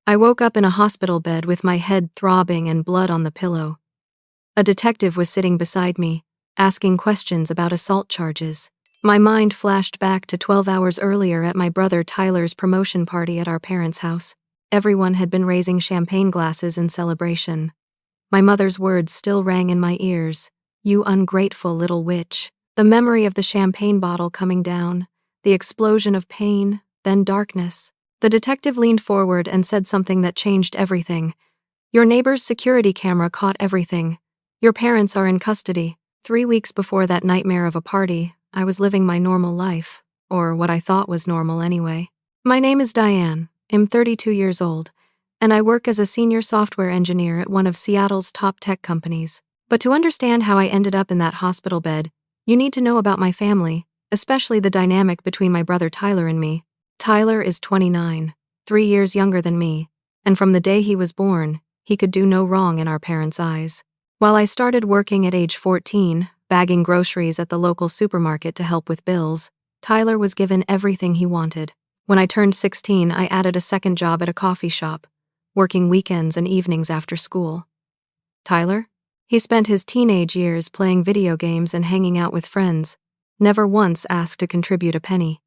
I woke up in a hospital bed with my head throbbing and blood on the pillow. A detective was sitting beside me, asking questions about assault charges. My mind flashed back to 12 hours earlier at my brother Tyler's promotion party at our parents' house. Everyone had been raising champagne glasses in celebration. My mother's words still rang in my ears. "You ungrateful little witch." The memory of the champagne bottle coming down, the explosion of pain, then darkness. The detective leaned forward and said something that changed everything. "Your neighbor's security camera caught everything. Your parents are in custody." 3 weeks before that nightmare of a party, I was living my normal life, or what I thought was normal anyway. My name is Dianne. I'm 32 years old, and I work as a senior software engineer at one of Seattle's top tech companies. But to understand how I ended up in that hospital bed, you need to know about my family, especially the dynamic between my brother Tyler and me. Tyler is 29, 3 years younger than me, and from the day he was born, he could do no wrong in our parents' eyes. While I started working at age 14, bagging groceries at the local supermarket to help with bills, Tyler was given everything he wanted. When I turned 16, I added a second job at a coffee shop, working weekends and evenings after school. Tyler? He spent his teenage years playing video games and hanging out with friends, never once asked to contribute a penny.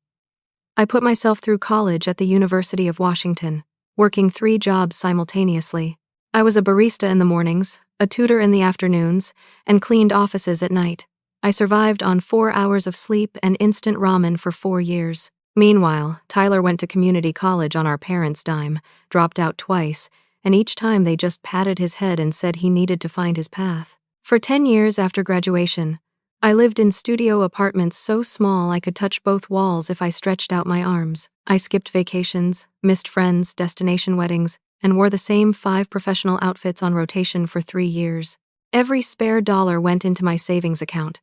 I put myself through college at the University of Washington, working 3 jobs simultaneously. I was a barista in the mornings, a tutor in the afternoons, and cleaned offices at night. I survived on 4 hours of sleep and instant ramen for 4 years. Meanwhile, Tyler went to community college on our parents' dime, dropped out twice, and each time they just patted his head and said he needed to find his path. For 10 years after graduation, I lived in studio apartments so small I could touch both walls if I stretched out my arms. I skipped vacations, missed friends, destination weddings, and wore the same 5 professional outfits on rotation for 3 years. Every spare dollar went into my savings account.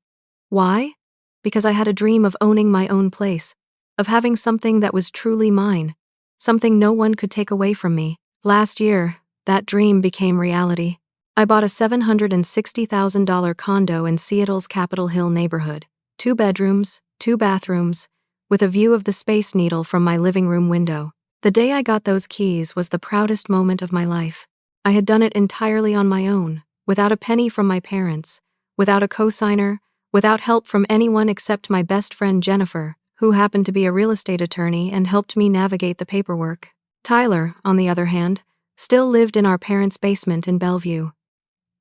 Why? Because I had a dream of owning my own place, of having something that was truly mine, something no one could take away from me. Last year, that dream became reality. I bought a $760,000 condo in Seattle's Capitol Hill neighborhood, 2 bedrooms, 2 bathrooms, with a view of the Space Needle from my living room window. The day I got those keys was the proudest moment of my life. I had done it entirely on my own, without a penny from my parents, without a co-signer, without help from anyone except my best friend Jennifer, who happened to be a real estate attorney and helped me navigate the paperwork. Tyler, on the other hand, still lived in our parents' basement in Bellevue.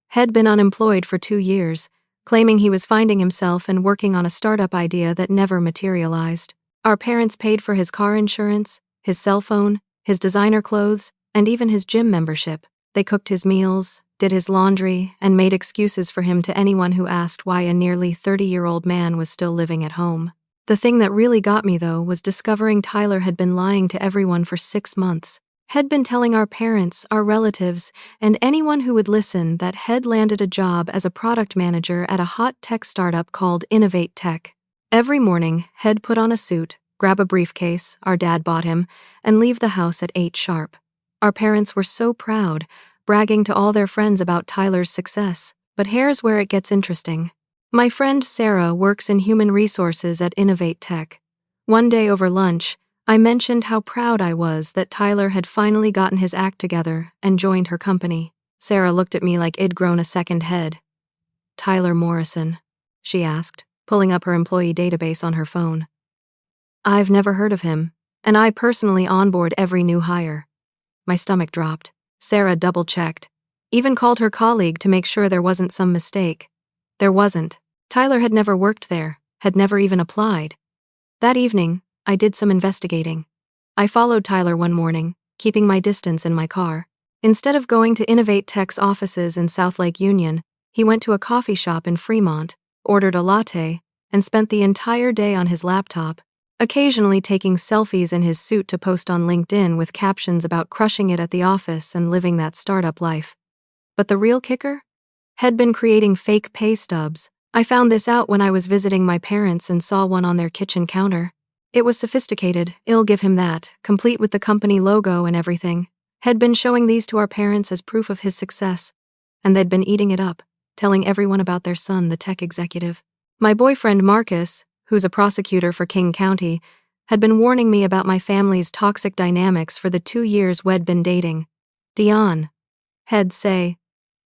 Had been unemployed for 2 years, claiming he was finding himself and working on a startup idea that never materialized. Our parents paid for his car insurance, his cell phone, his designer clothes, and even his gym membership. They cooked his meals, did his laundry, and made excuses for him to anyone who asked why a nearly 30-year-old man was still living at home. The thing that really got me, though, was discovering Tyler had been lying to everyone for 6 months. Had been telling our parents, our relatives, and anyone who would listen that Head landed a job as a product manager at a hot tech startup called Innovate Tech. Every morning, Head put on a suit, grab a briefcase our dad bought him, and leave the house at 8 sharp. Our parents were so proud, bragging to all their friends about Tyler's success. But here's where it gets interesting. My friend Sarah works in human resources at Innovate Tech. One day over lunch, I mentioned how proud I was that Tyler had finally gotten his act together and joined her company. Sarah looked at me like I'd grown a second head. "Tyler Morrison?" she asked, pulling up her employee database on her phone. "I've never heard of him, and I personally onboard every new hire." My stomach dropped. Sarah double-checked, even called her colleague to make sure there wasn't some mistake. There wasn't. Tyler had never worked there, had never even applied. That evening, I did some investigating. I followed Tyler one morning, keeping my distance in my car. Instead of going to Innovate Tech's offices in South Lake Union, he went to a coffee shop in Fremont, ordered a latte, and spent the entire day on his laptop, occasionally taking selfies in his suit to post on LinkedIn with captions about crushing it at the office and living that startup life. But the real kicker? Had been creating fake pay stubs. I found this out when I was visiting my parents and saw one on their kitchen counter. It was sophisticated, I'll give him that, complete with the company logo and everything. Had been showing these to our parents as proof of his success, and they'd been eating it up, telling everyone about their son, the tech executive. My boyfriend Marcus, who's a prosecutor for King County, had been warning me about my family's toxic dynamics for the 2 years we'd been dating. Dianne, he'd say,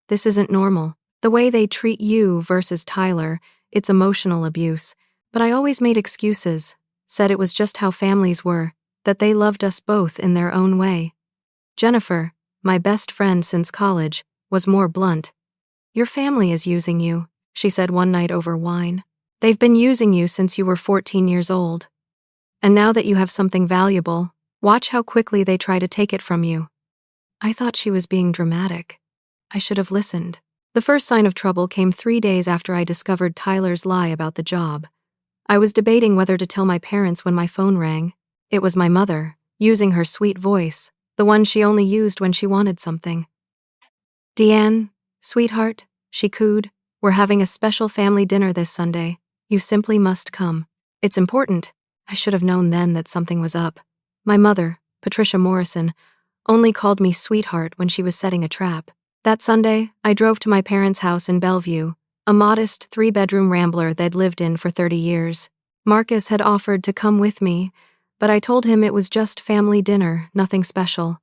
this isn't normal. The way they treat you versus Tyler, it's emotional abuse. But I always made excuses, said it was just how families were, that they loved us both in their own way. Jennifer, my best friend since college, was more blunt. Your family is using you, she said one night over wine. They've been using you since you were 14 years old. And now that you have something valuable, watch how quickly they try to take it from you. I thought she was being dramatic. I should have listened. The first sign of trouble came 3 days after I discovered Tyler's lie about the job. I was debating whether to tell my parents when my phone rang. It was my mother, using her sweet voice, the one she only used when she wanted something. Dianne, sweetheart, she cooed, we're having a special family dinner this Sunday. You simply must come. It's important. I should have known then that something was up. My mother, Patricia Morrison, only called me sweetheart when she was setting a trap. That Sunday, I drove to my parents' house in Bellevue, a modest 3-bedroom rambler they'd lived in for 30 years. Marcus had offered to come with me, but I told him it was just family dinner, nothing special.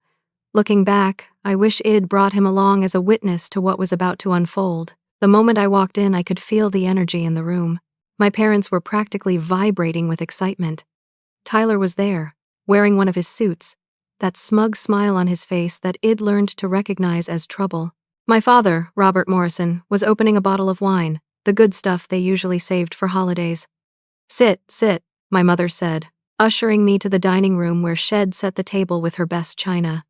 Looking back, I wish I'd brought him along as a witness to what was about to unfold. The moment I walked in, I could feel the energy in the room. My parents were practically vibrating with excitement. Tyler was there, wearing one of his suits, that smug smile on his face that I'd learned to recognize as trouble. My father, Robert Morrison, was opening a bottle of wine, the good stuff they usually saved for holidays. Sit, my mother said, ushering me to the dining room where Shed set the table with her best china.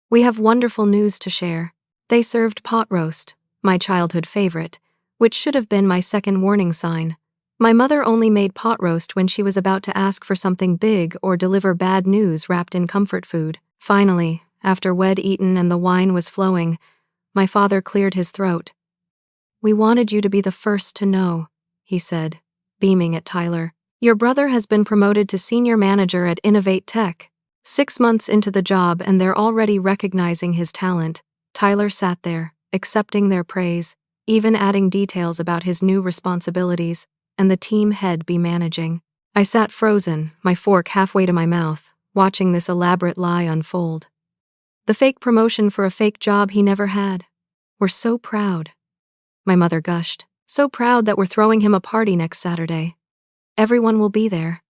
We have wonderful news to share. They served pot roast, my childhood favorite, which should have been my second warning sign. My mother only made pot roast when she was about to ask for something big or deliver bad news wrapped in comfort food. Finally, after we'd eaten and the wine was flowing, my father cleared his throat. We wanted you to be the first to know, he said, beaming at Tyler. Your brother has been promoted to senior manager at Innovate Tech. 6 months into the job and they're already recognizing his talent. Tyler sat there, accepting their praise, even adding details about his new responsibilities and the team he'd be managing. I sat frozen, my fork halfway to my mouth, watching this elaborate lie unfold. The fake promotion for a fake job he never had. We're so proud. My mother gushed. So proud that we're throwing him a party next Saturday. Everyone will be there.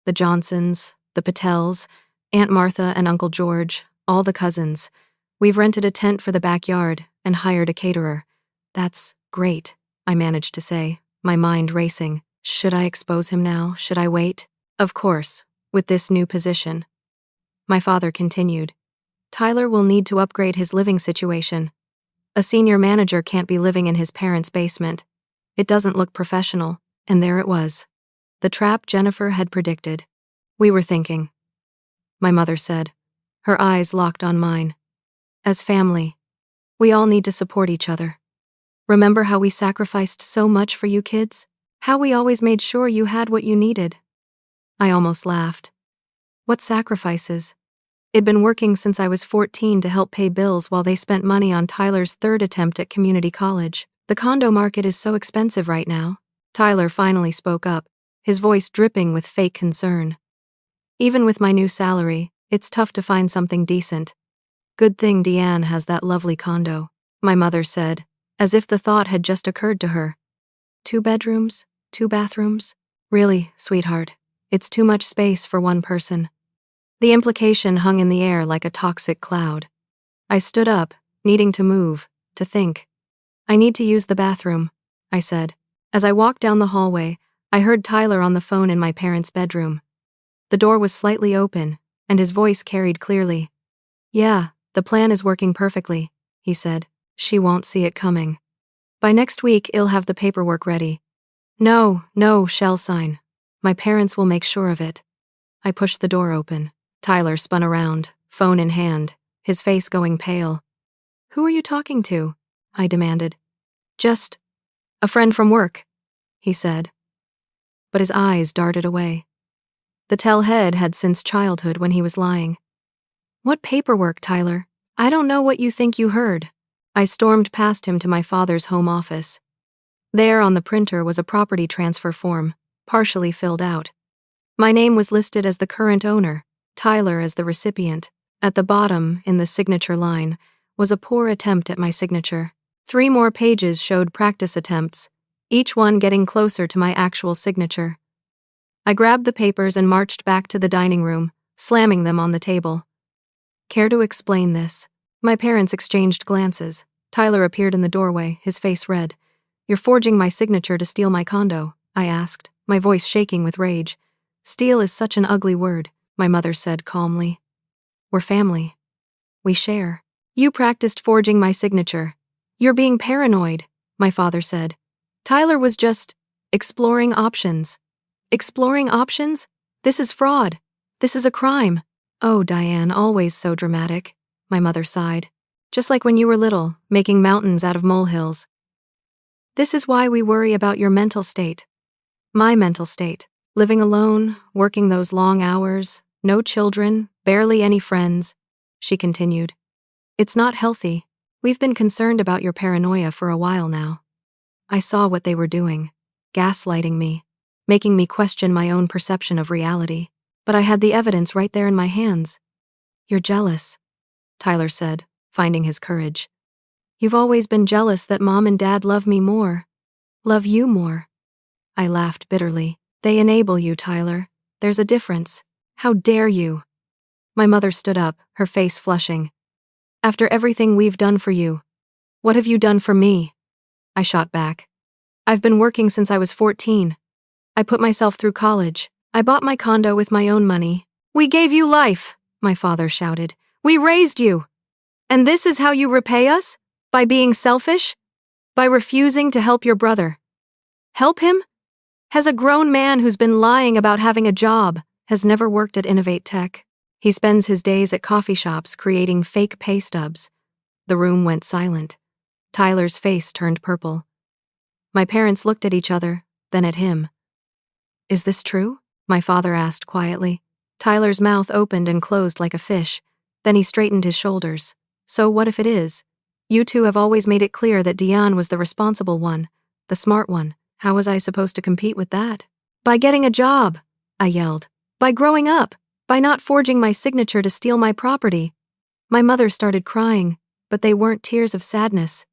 The Johnsons, the Patels, Aunt Martha and Uncle George, all the cousins. We've rented a tent for the backyard and hired a caterer. That's great, I managed to say, my mind racing. Should I expose him now? Should I wait? Of course, with this new position. My father continued. Tyler will need to upgrade his living situation. A senior manager can't be living in his parents' basement. It doesn't look professional, and there it was. The trap Jennifer had predicted. We were thinking, my mother said, her eyes locked on mine. As family, we all need to support each other. Remember how we sacrificed so much for you kids? How we always made sure you had what you needed? I almost laughed. What sacrifices? I'd been working since I was 14 to help pay bills while they spent money on Tyler's third attempt at community college. The condo market is so expensive right now. Tyler finally spoke up, his voice dripping with fake concern. Even with my new salary, it's tough to find something decent. Good thing Dianne has that lovely condo, my mother said, as if the thought had just occurred to her. 2 bedrooms, 2 bathrooms? Really, sweetheart, it's too much space for one person. The implication hung in the air like a toxic cloud. I stood up, needing to move, to think. I need to use the bathroom, I said. As I walked down the hallway, I heard Tyler on the phone in my parents' bedroom. The door was slightly open, and his voice carried clearly. Yeah, the plan is working perfectly, he said. She won't see it coming. By next week, I'll have the paperwork ready. No, shell sign. My parents will make sure of it. I pushed the door open. Tyler spun around, phone in hand, his face going pale. Who are you talking to? I demanded. Just a friend from work, he said. But his eyes darted away. The tell head had since childhood when he was lying. What paperwork, Tyler? I don't know what you think you heard. I stormed past him to my father's home office. There on the printer was a property transfer form, partially filled out. My name was listed as the current owner, Tyler as the recipient. At the bottom, in the signature line, was a poor attempt at my signature. 3 more pages showed practice attempts, each one getting closer to my actual signature. I grabbed the papers and marched back to the dining room, slamming them on the table. Care to explain this? My parents exchanged glances. Tyler appeared in the doorway, his face red. You're forging my signature to steal my condo, I asked, my voice shaking with rage. Steal is such an ugly word, my mother said calmly. We're family. We share. You practiced forging my signature. You're being paranoid, my father said. Tyler was just exploring options. Exploring options? This is fraud. This is a crime. Oh, Dianne, always so dramatic, my mother sighed. Just like when you were little, making mountains out of molehills. This is why we worry about your mental state. My mental state. Living alone, working those long hours, no children, barely any friends, she continued. It's not healthy. We've been concerned about your paranoia for a while now. I saw what they were doing, gaslighting me, making me question my own perception of reality. But I had the evidence right there in my hands. You're jealous, Tyler said, finding his courage. You've always been jealous that Mom and Dad love me more. Love you more. I laughed bitterly. They enable you, Tyler. There's a difference. How dare you? My mother stood up, her face flushing. After everything we've done for you, what have you done for me? I shot back. I've been working since I was 14. I put myself through college. I bought my condo with my own money. We gave you life, my father shouted. We raised you. And this is how you repay us? By being selfish? By refusing to help your brother? Help him? Has a grown man who's been lying about having a job, has never worked at Innovate Tech. He spends his days at coffee shops creating fake pay stubs. The room went silent. Tyler's face turned purple. My parents looked at each other, then at him. Is this true? My father asked quietly. Tyler's mouth opened and closed like a fish. Then he straightened his shoulders. So what if it is? You two have always made it clear that Dianne was the responsible one, the smart one. How was I supposed to compete with that? By getting a job, I yelled. By growing up. By not forging my signature to steal my property. My mother started crying, but they weren't tears of sadness.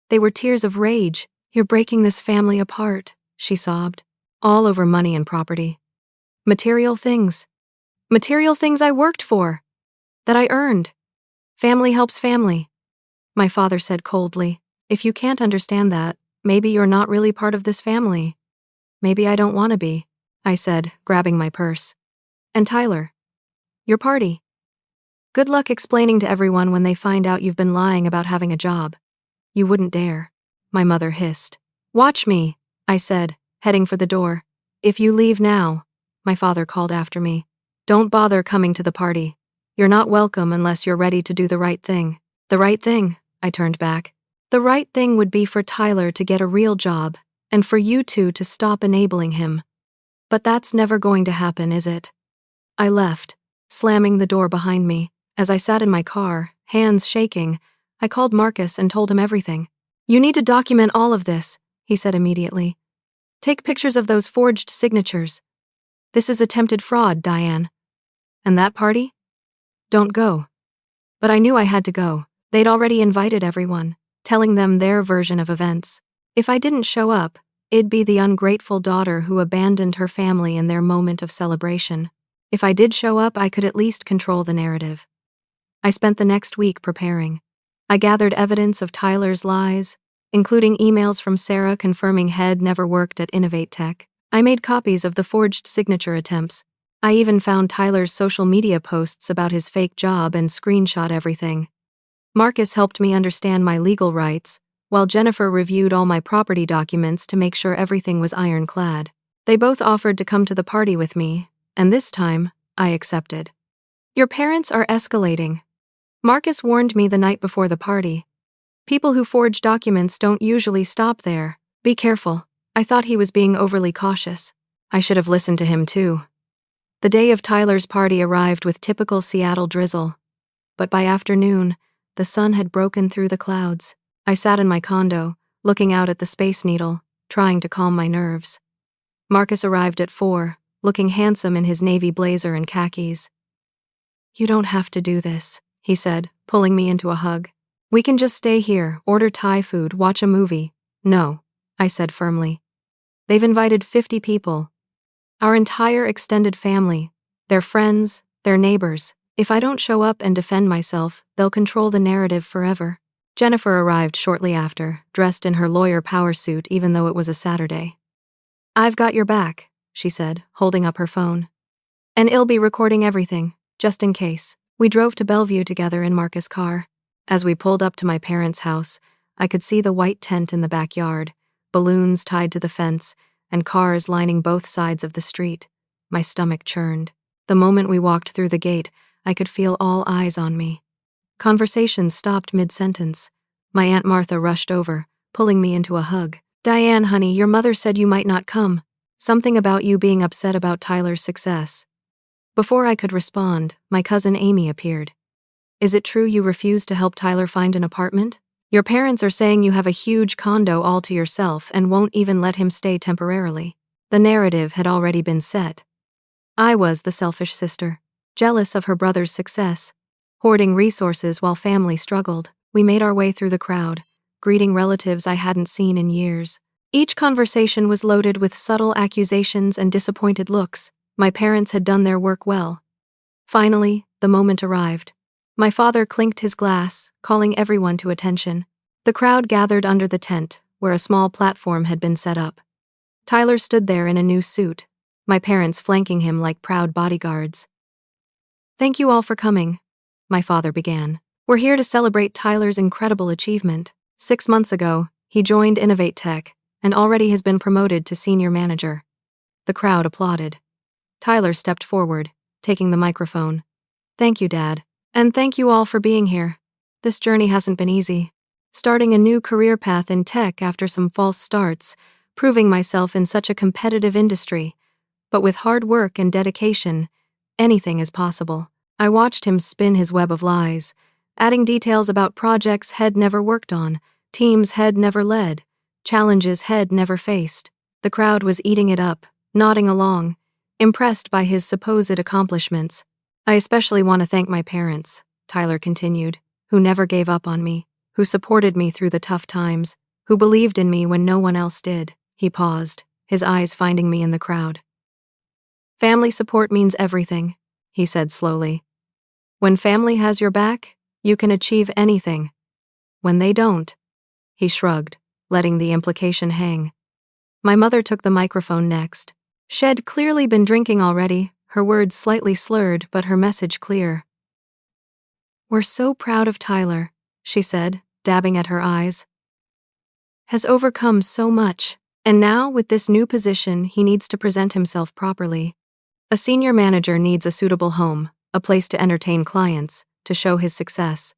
They were tears of rage. You're breaking this family apart, she sobbed. All over money and property. Material things. Material things I worked for. That I earned. Family helps family. My father said coldly. If you can't understand that, maybe you're not really part of this family. Maybe I don't want to be, I said, grabbing my purse. And Tyler, your party. Good luck explaining to everyone when they find out you've been lying about having a job. You wouldn't dare, my mother hissed. Watch me, I said, heading for the door. If you leave now, my father called after me. Don't bother coming to the party. You're not welcome unless you're ready to do the right thing. The right thing, I turned back. The right thing would be for Tyler to get a real job, and for you two to stop enabling him. But that's never going to happen, is it? I left, slamming the door behind me. As I sat in my car, hands shaking, I called Marcus and told him everything. You need to document all of this, he said immediately. Take pictures of those forged signatures. This is attempted fraud, Dianne. And that party? Don't go. But I knew I had to go. They'd already invited everyone, telling them their version of events. If I didn't show up, it'd be the ungrateful daughter who abandoned her family in their moment of celebration. If I did show up, I could at least control the narrative. I spent the next week preparing. I gathered evidence of Tyler's lies, including emails from Sarah confirming Head never worked at Innovate Tech. I made copies of the forged signature attempts. I even found Tyler's social media posts about his fake job and screenshot everything. Marcus helped me understand my legal rights, while Jennifer reviewed all my property documents to make sure everything was ironclad. They both offered to come to the party with me, and this time, I accepted. Your parents are escalating. Marcus warned me the night before the party. People who forge documents don't usually stop there. Be careful. I thought he was being overly cautious. I should have listened to him too. The day of Tyler's party arrived with typical Seattle drizzle. But by afternoon, the sun had broken through the clouds. I sat in my condo, looking out at the Space Needle, trying to calm my nerves. Marcus arrived at 4, looking handsome in his navy blazer and khakis. "You don't have to do this," he said, pulling me into a hug. "We can just stay here, order Thai food, watch a movie." "No," I said firmly. "They've invited 50 people. Our entire extended family. Their friends, their neighbors. If I don't show up and defend myself, they'll control the narrative forever." Jennifer arrived shortly after, dressed in her lawyer power suit even though it was a Saturday. "I've got your back," she said, holding up her phone. "And I'll be recording everything, just in case." We drove to Bellevue together in Marcus' car. As we pulled up to my parents' house, I could see the white tent in the backyard, balloons tied to the fence, and cars lining both sides of the street. My stomach churned. The moment we walked through the gate, I could feel all eyes on me. Conversations stopped mid-sentence. My Aunt Martha rushed over, pulling me into a hug. "Dianne, honey, your mother said you might not come. Something about you being upset about Tyler's success." Before I could respond, my cousin Amy appeared. "Is it true you refused to help Tyler find an apartment? Your parents are saying you have a huge condo all to yourself and won't even let him stay temporarily." The narrative had already been set. I was the selfish sister, jealous of her brother's success, hoarding resources while family struggled. We made our way through the crowd, greeting relatives I hadn't seen in years. Each conversation was loaded with subtle accusations and disappointed looks. My parents had done their work well. Finally, the moment arrived. My father clinked his glass, calling everyone to attention. The crowd gathered under the tent, where a small platform had been set up. Tyler stood there in a new suit, my parents flanking him like proud bodyguards. "Thank you all for coming," my father began. "We're here to celebrate Tyler's incredible achievement. 6 months ago, he joined Innovate Tech and already has been promoted to senior manager." The crowd applauded. Tyler stepped forward, taking the microphone. "Thank you, Dad. And thank you all for being here. This journey hasn't been easy. Starting a new career path in tech after some false starts, proving myself in such a competitive industry. But with hard work and dedication, anything is possible." I watched him spin his web of lies, adding details about projects he'd never worked on, teams he'd never led, challenges he'd never faced. The crowd was eating it up, nodding along, impressed by his supposed accomplishments. "I especially want to thank my parents," Tyler continued, "who never gave up on me, who supported me through the tough times, who believed in me when no one else did." He paused, his eyes finding me in the crowd. "Family support means everything," he said slowly. "When family has your back, you can achieve anything. When they don't," he shrugged, letting the implication hang. My mother took the microphone next. She'd clearly been drinking already, her words slightly slurred but her message clear. "We're so proud of Tyler," she said, dabbing at her eyes. "Has overcome so much, and now with this new position he needs to present himself properly. A senior manager needs a suitable home, a place to entertain clients, to show his success."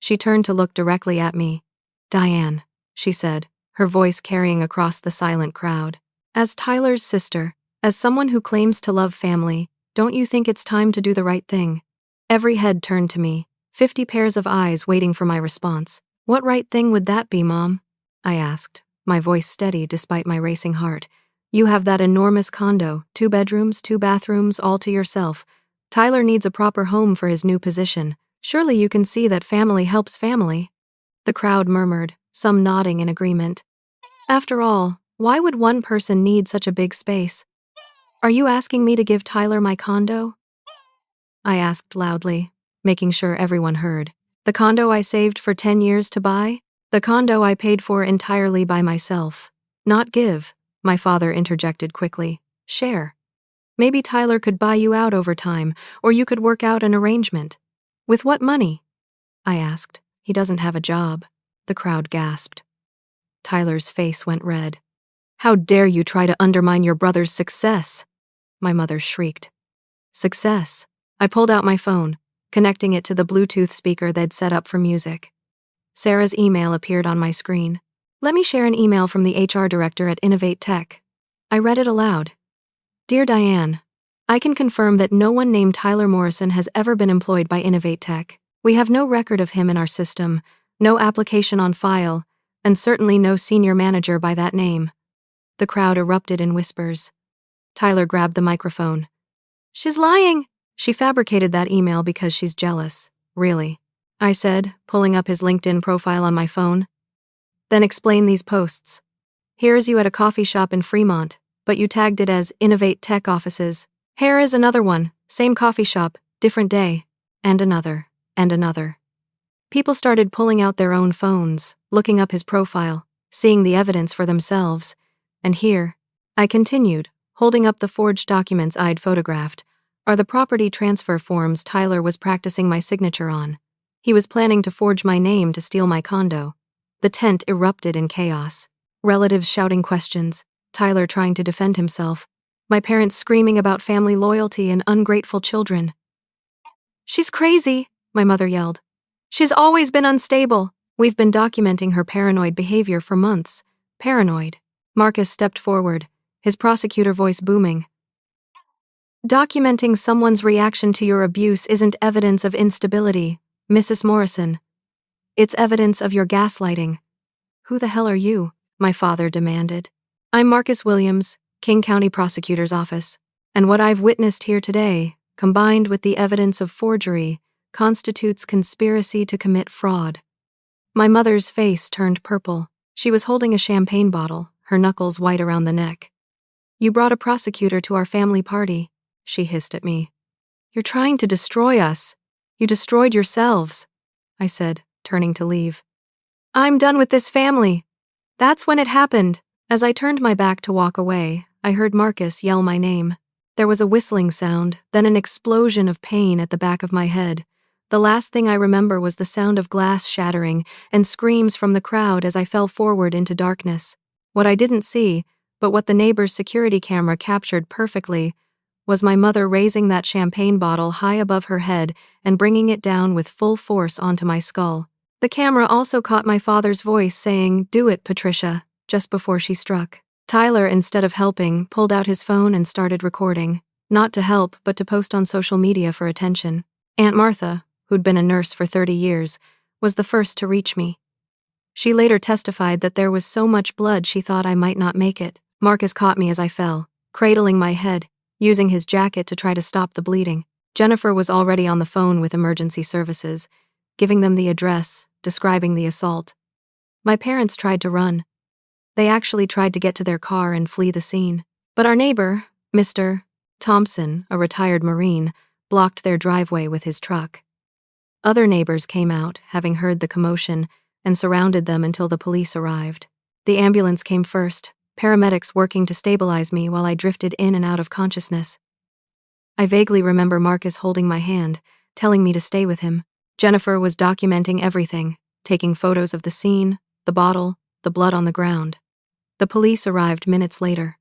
She turned to look directly at me. "Dianne," she said, her voice carrying across the silent crowd. "As Tyler's sister, as someone who claims to love family, don't you think it's time to do the right thing?" Every head turned to me, 50 pairs of eyes waiting for my response. "What right thing would that be, Mom?" I asked, my voice steady despite my racing heart. "You have that enormous condo, 2 bedrooms, 2 bathrooms, all to yourself. Tyler needs a proper home for his new position. Surely you can see that family helps family." The crowd murmured, some nodding in agreement. "After all, why would one person need such a big space? Are you asking me to give Tyler my condo?" I asked loudly, making sure everyone heard. "The condo I saved for 10 years to buy? The condo I paid for entirely by myself. Not give," my father interjected quickly. "Share. Maybe Tyler could buy you out over time, or you could work out an arrangement." "With what money?" I asked. "He doesn't have a job." The crowd gasped. Tyler's face went red. "How dare you try to undermine your brother's success?" my mother shrieked. "Success." I pulled out my phone, connecting it to the Bluetooth speaker they'd set up for music. Sarah's email appeared on my screen. "Let me share an email from the HR director at Innovate Tech." I read it aloud. "Dear Dianne, I can confirm that no one named Tyler Morrison has ever been employed by Innovate Tech. We have no record of him in our system, no application on file, and certainly no senior manager by that name." The crowd erupted in whispers. Tyler grabbed the microphone. She's lying. She fabricated that email because she's jealous. Really? I said, pulling up his LinkedIn profile on my phone. Then explain these posts. Here's you at a coffee shop in Fremont, but you tagged it as Innovate Tech Offices. Here is another one, same coffee shop, different day. And another, and another. People started pulling out their own phones, looking up his profile, seeing the evidence for themselves. And here, I continued, holding up the forged documents I'd photographed, are the property transfer forms Tyler was practicing my signature on. He was planning to forge my name to steal my condo. The tent erupted in chaos. Relatives shouting questions, Tyler trying to defend himself, my parents screaming about family loyalty and ungrateful children. She's crazy, my mother yelled. She's always been unstable. We've been documenting her paranoid behavior for months. Paranoid. Marcus stepped forward, his prosecutor voice booming. Documenting someone's reaction to your abuse isn't evidence of instability, Mrs. Morrison. It's evidence of your gaslighting. Who the hell are you? My father demanded. I'm Marcus Williams, King County Prosecutor's Office, and what I've witnessed here today, combined with the evidence of forgery, constitutes conspiracy to commit fraud. My mother's face turned purple. She was holding a champagne bottle, her knuckles white around the neck. You brought a prosecutor to our family party, she hissed at me. You're trying to destroy us. You destroyed yourselves, I said, turning to leave. I'm done with this family. That's when it happened. As I turned my back to walk away, I heard Marcus yell my name. There was a whistling sound, then an explosion of pain at the back of my head. The last thing I remember was the sound of glass shattering and screams from the crowd as I fell forward into darkness. What I didn't see, but what the neighbor's security camera captured perfectly, was my mother raising that champagne bottle high above her head and bringing it down with full force onto my skull. The camera also caught my father's voice saying, "Do it, Patricia," just before she struck. Tyler, instead of helping, pulled out his phone and started recording, not to help, but to post on social media for attention. Aunt Martha, who'd been a nurse for 30 years, was the first to reach me. She later testified that there was so much blood she thought I might not make it. Marcus caught me as I fell, cradling my head, using his jacket to try to stop the bleeding. Jennifer was already on the phone with emergency services, giving them the address, describing the assault. My parents tried to run. They actually tried to get to their car and flee the scene. But our neighbor, Mr. Thompson, a retired Marine, blocked their driveway with his truck. Other neighbors came out, having heard the commotion, and surrounded them until the police arrived. The ambulance came first, paramedics working to stabilize me while I drifted in and out of consciousness. I vaguely remember Marcus holding my hand, telling me to stay with him. Jennifer was documenting everything, taking photos of the scene, the bottle, the blood on the ground. The police arrived minutes later.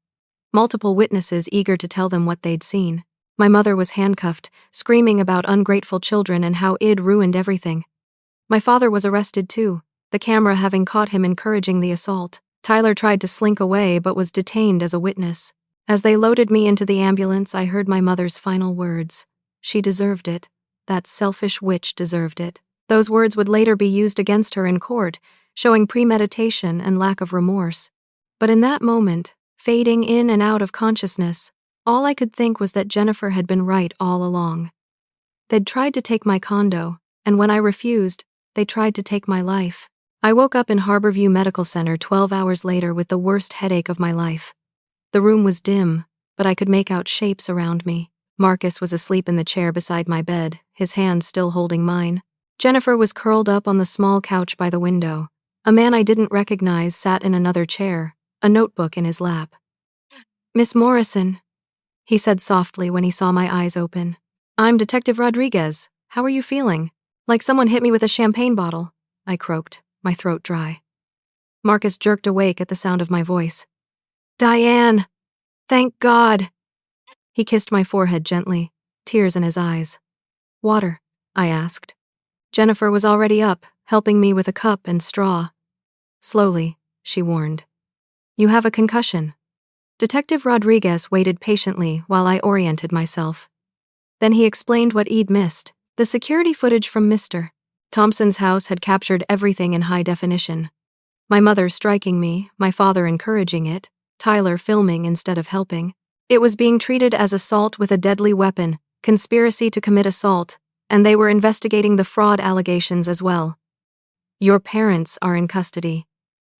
Multiple witnesses eager to tell them what they'd seen. My mother was handcuffed, screaming about ungrateful children and how I'd ruined everything. My father was arrested too, the camera having caught him encouraging the assault. Tyler tried to slink away but was detained as a witness. As they loaded me into the ambulance, I heard my mother's final words. She deserved it. That selfish witch deserved it. Those words would later be used against her in court, showing premeditation and lack of remorse. But in that moment, fading in and out of consciousness, all I could think was that Jennifer had been right all along. They'd tried to take my condo, and when I refused, they tried to take my life. I woke up in Harborview Medical Center 12 hours later with the worst headache of my life. The room was dim, but I could make out shapes around me. Marcus was asleep in the chair beside my bed, his hand still holding mine. Jennifer was curled up on the small couch by the window. A man I didn't recognize sat in another chair, a notebook in his lap. "Miss Morrison," he said softly when he saw my eyes open. "I'm Detective Rodriguez. How are you feeling?" "Like someone hit me with a champagne bottle," I croaked, my throat dry. Marcus jerked awake at the sound of my voice. "Dianne! Thank God!" He kissed my forehead gently, tears in his eyes. "Water?" I asked. Jennifer was already up, helping me with a cup and straw. "Slowly," she warned. "You have a concussion." Detective Rodriguez waited patiently while I oriented myself. Then he explained what I'd missed. The security footage from Mr. Thompson's house had captured everything in high definition. My mother striking me, my father encouraging it, Tyler filming instead of helping. It was being treated as assault with a deadly weapon, conspiracy to commit assault, and they were investigating the fraud allegations as well. Your parents are in custody,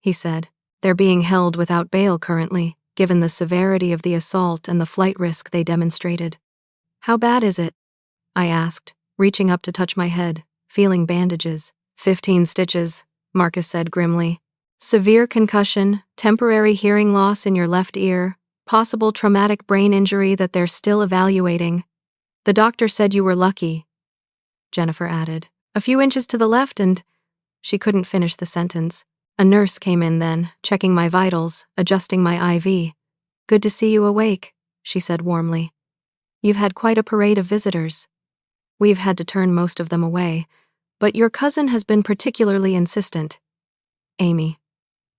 he said. They're being held without bail currently, given the severity of the assault and the flight risk they demonstrated. How bad is it? I asked, reaching up to touch my head, feeling bandages. 15 stitches, Marcus said grimly. Severe concussion, temporary hearing loss in your left ear, possible traumatic brain injury that they're still evaluating. The doctor said you were lucky, Jennifer added. A few inches to the left and… She couldn't finish the sentence. A nurse came in then, checking my vitals, adjusting my IV. Good to see you awake, she said warmly. You've had quite a parade of visitors. We've had to turn most of them away, but your cousin has been particularly insistent. Amy.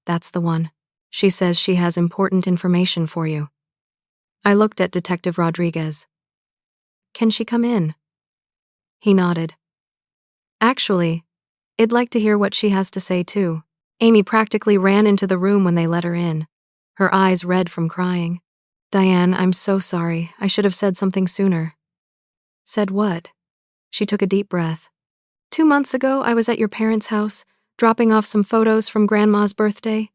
That's the one. She says she has important information for you. I looked at Detective Rodriguez. Can she come in? He nodded. Actually, I'd like to hear what she has to say too. Amy practically ran into the room when they let her in, her eyes red from crying. Dianne, I'm so sorry. I should have said something sooner. Said what? She took a deep breath. 2 months ago, I was at your parents' house, dropping off some photos from Grandma's birthday.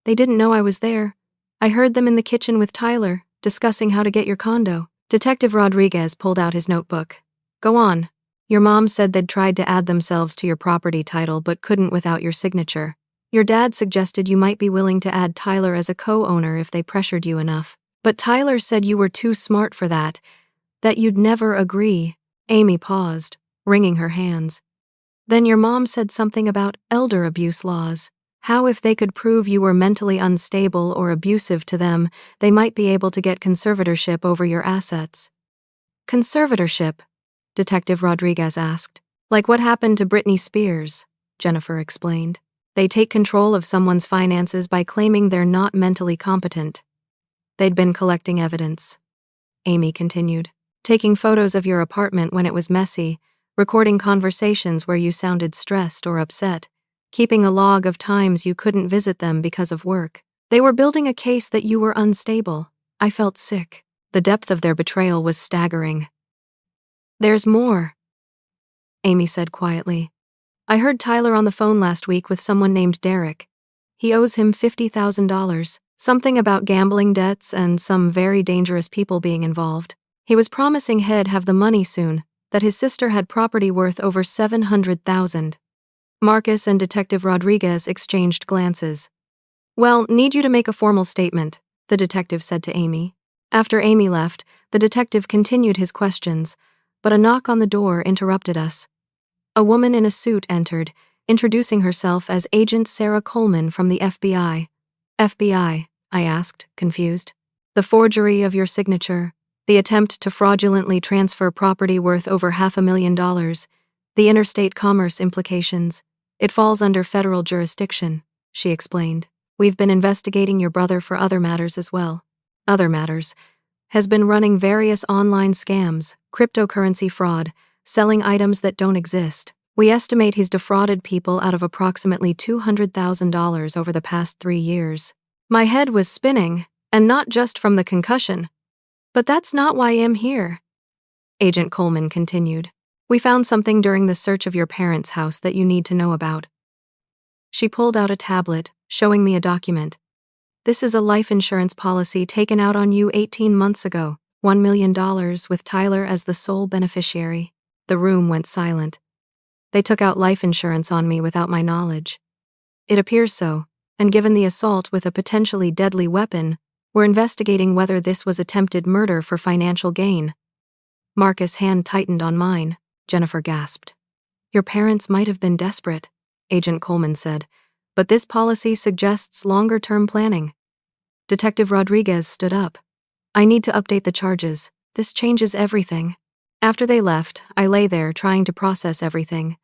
They didn't know I was there. I heard them in the kitchen with Tyler, discussing how to get your condo. Detective Rodriguez pulled out his notebook. Go on. Your mom said they'd tried to add themselves to your property title but couldn't without your signature. Your dad suggested you might be willing to add Tyler as a co-owner if they pressured you enough. But Tyler said you were too smart for that you'd never agree. Amy paused, wringing her hands. Then your mom said something about elder abuse laws. How if they could prove you were mentally unstable or abusive to them, they might be able to get conservatorship over your assets. Conservatorship? Detective Rodriguez asked. Like what happened to Britney Spears, Jennifer explained. They take control of someone's finances by claiming they're not mentally competent. They'd been collecting evidence. Amy continued. Taking photos of your apartment when it was messy, recording conversations where you sounded stressed or upset, keeping a log of times you couldn't visit them because of work. They were building a case that you were unstable. I felt sick. The depth of their betrayal was staggering. There's more, Amy said quietly. I heard Tyler on the phone last week with someone named Derek. He owes him $50,000, something about gambling debts and some very dangerous people being involved. He was promising he'd have the money soon, that his sister had property worth over $700,000. Marcus and Detective Rodriguez exchanged glances. Well, need you to make a formal statement, the detective said to Amy. After Amy left, the detective continued his questions, but a knock on the door interrupted us. A woman in a suit entered, introducing herself as Agent Sarah Coleman from the FBI. FBI, I asked, confused. The forgery of your signature, the attempt to fraudulently transfer property worth over $500,000, the interstate commerce implications. It falls under federal jurisdiction, she explained. We've been investigating your brother for other matters as well. Other matters. Has been running various online scams, cryptocurrency fraud, selling items that don't exist. We estimate he's defrauded people out of approximately $200,000 over the past 3 years. My head was spinning, and not just from the concussion. But that's not why I'm here, Agent Coleman continued. We found something during the search of your parents' house that you need to know about. She pulled out a tablet, showing me a document. This is a life insurance policy taken out on you 18 months ago, $1 million with Tyler as the sole beneficiary. The room went silent. They took out life insurance on me without my knowledge. It appears so, and given the assault with a potentially deadly weapon, we're investigating whether this was attempted murder for financial gain. Marcus' hand tightened on mine. Jennifer gasped. Your parents might have been desperate, Agent Coleman said, but this policy suggests longer-term planning. Detective Rodriguez stood up. I need to update the charges. This changes everything. After they left, I lay there trying to process everything.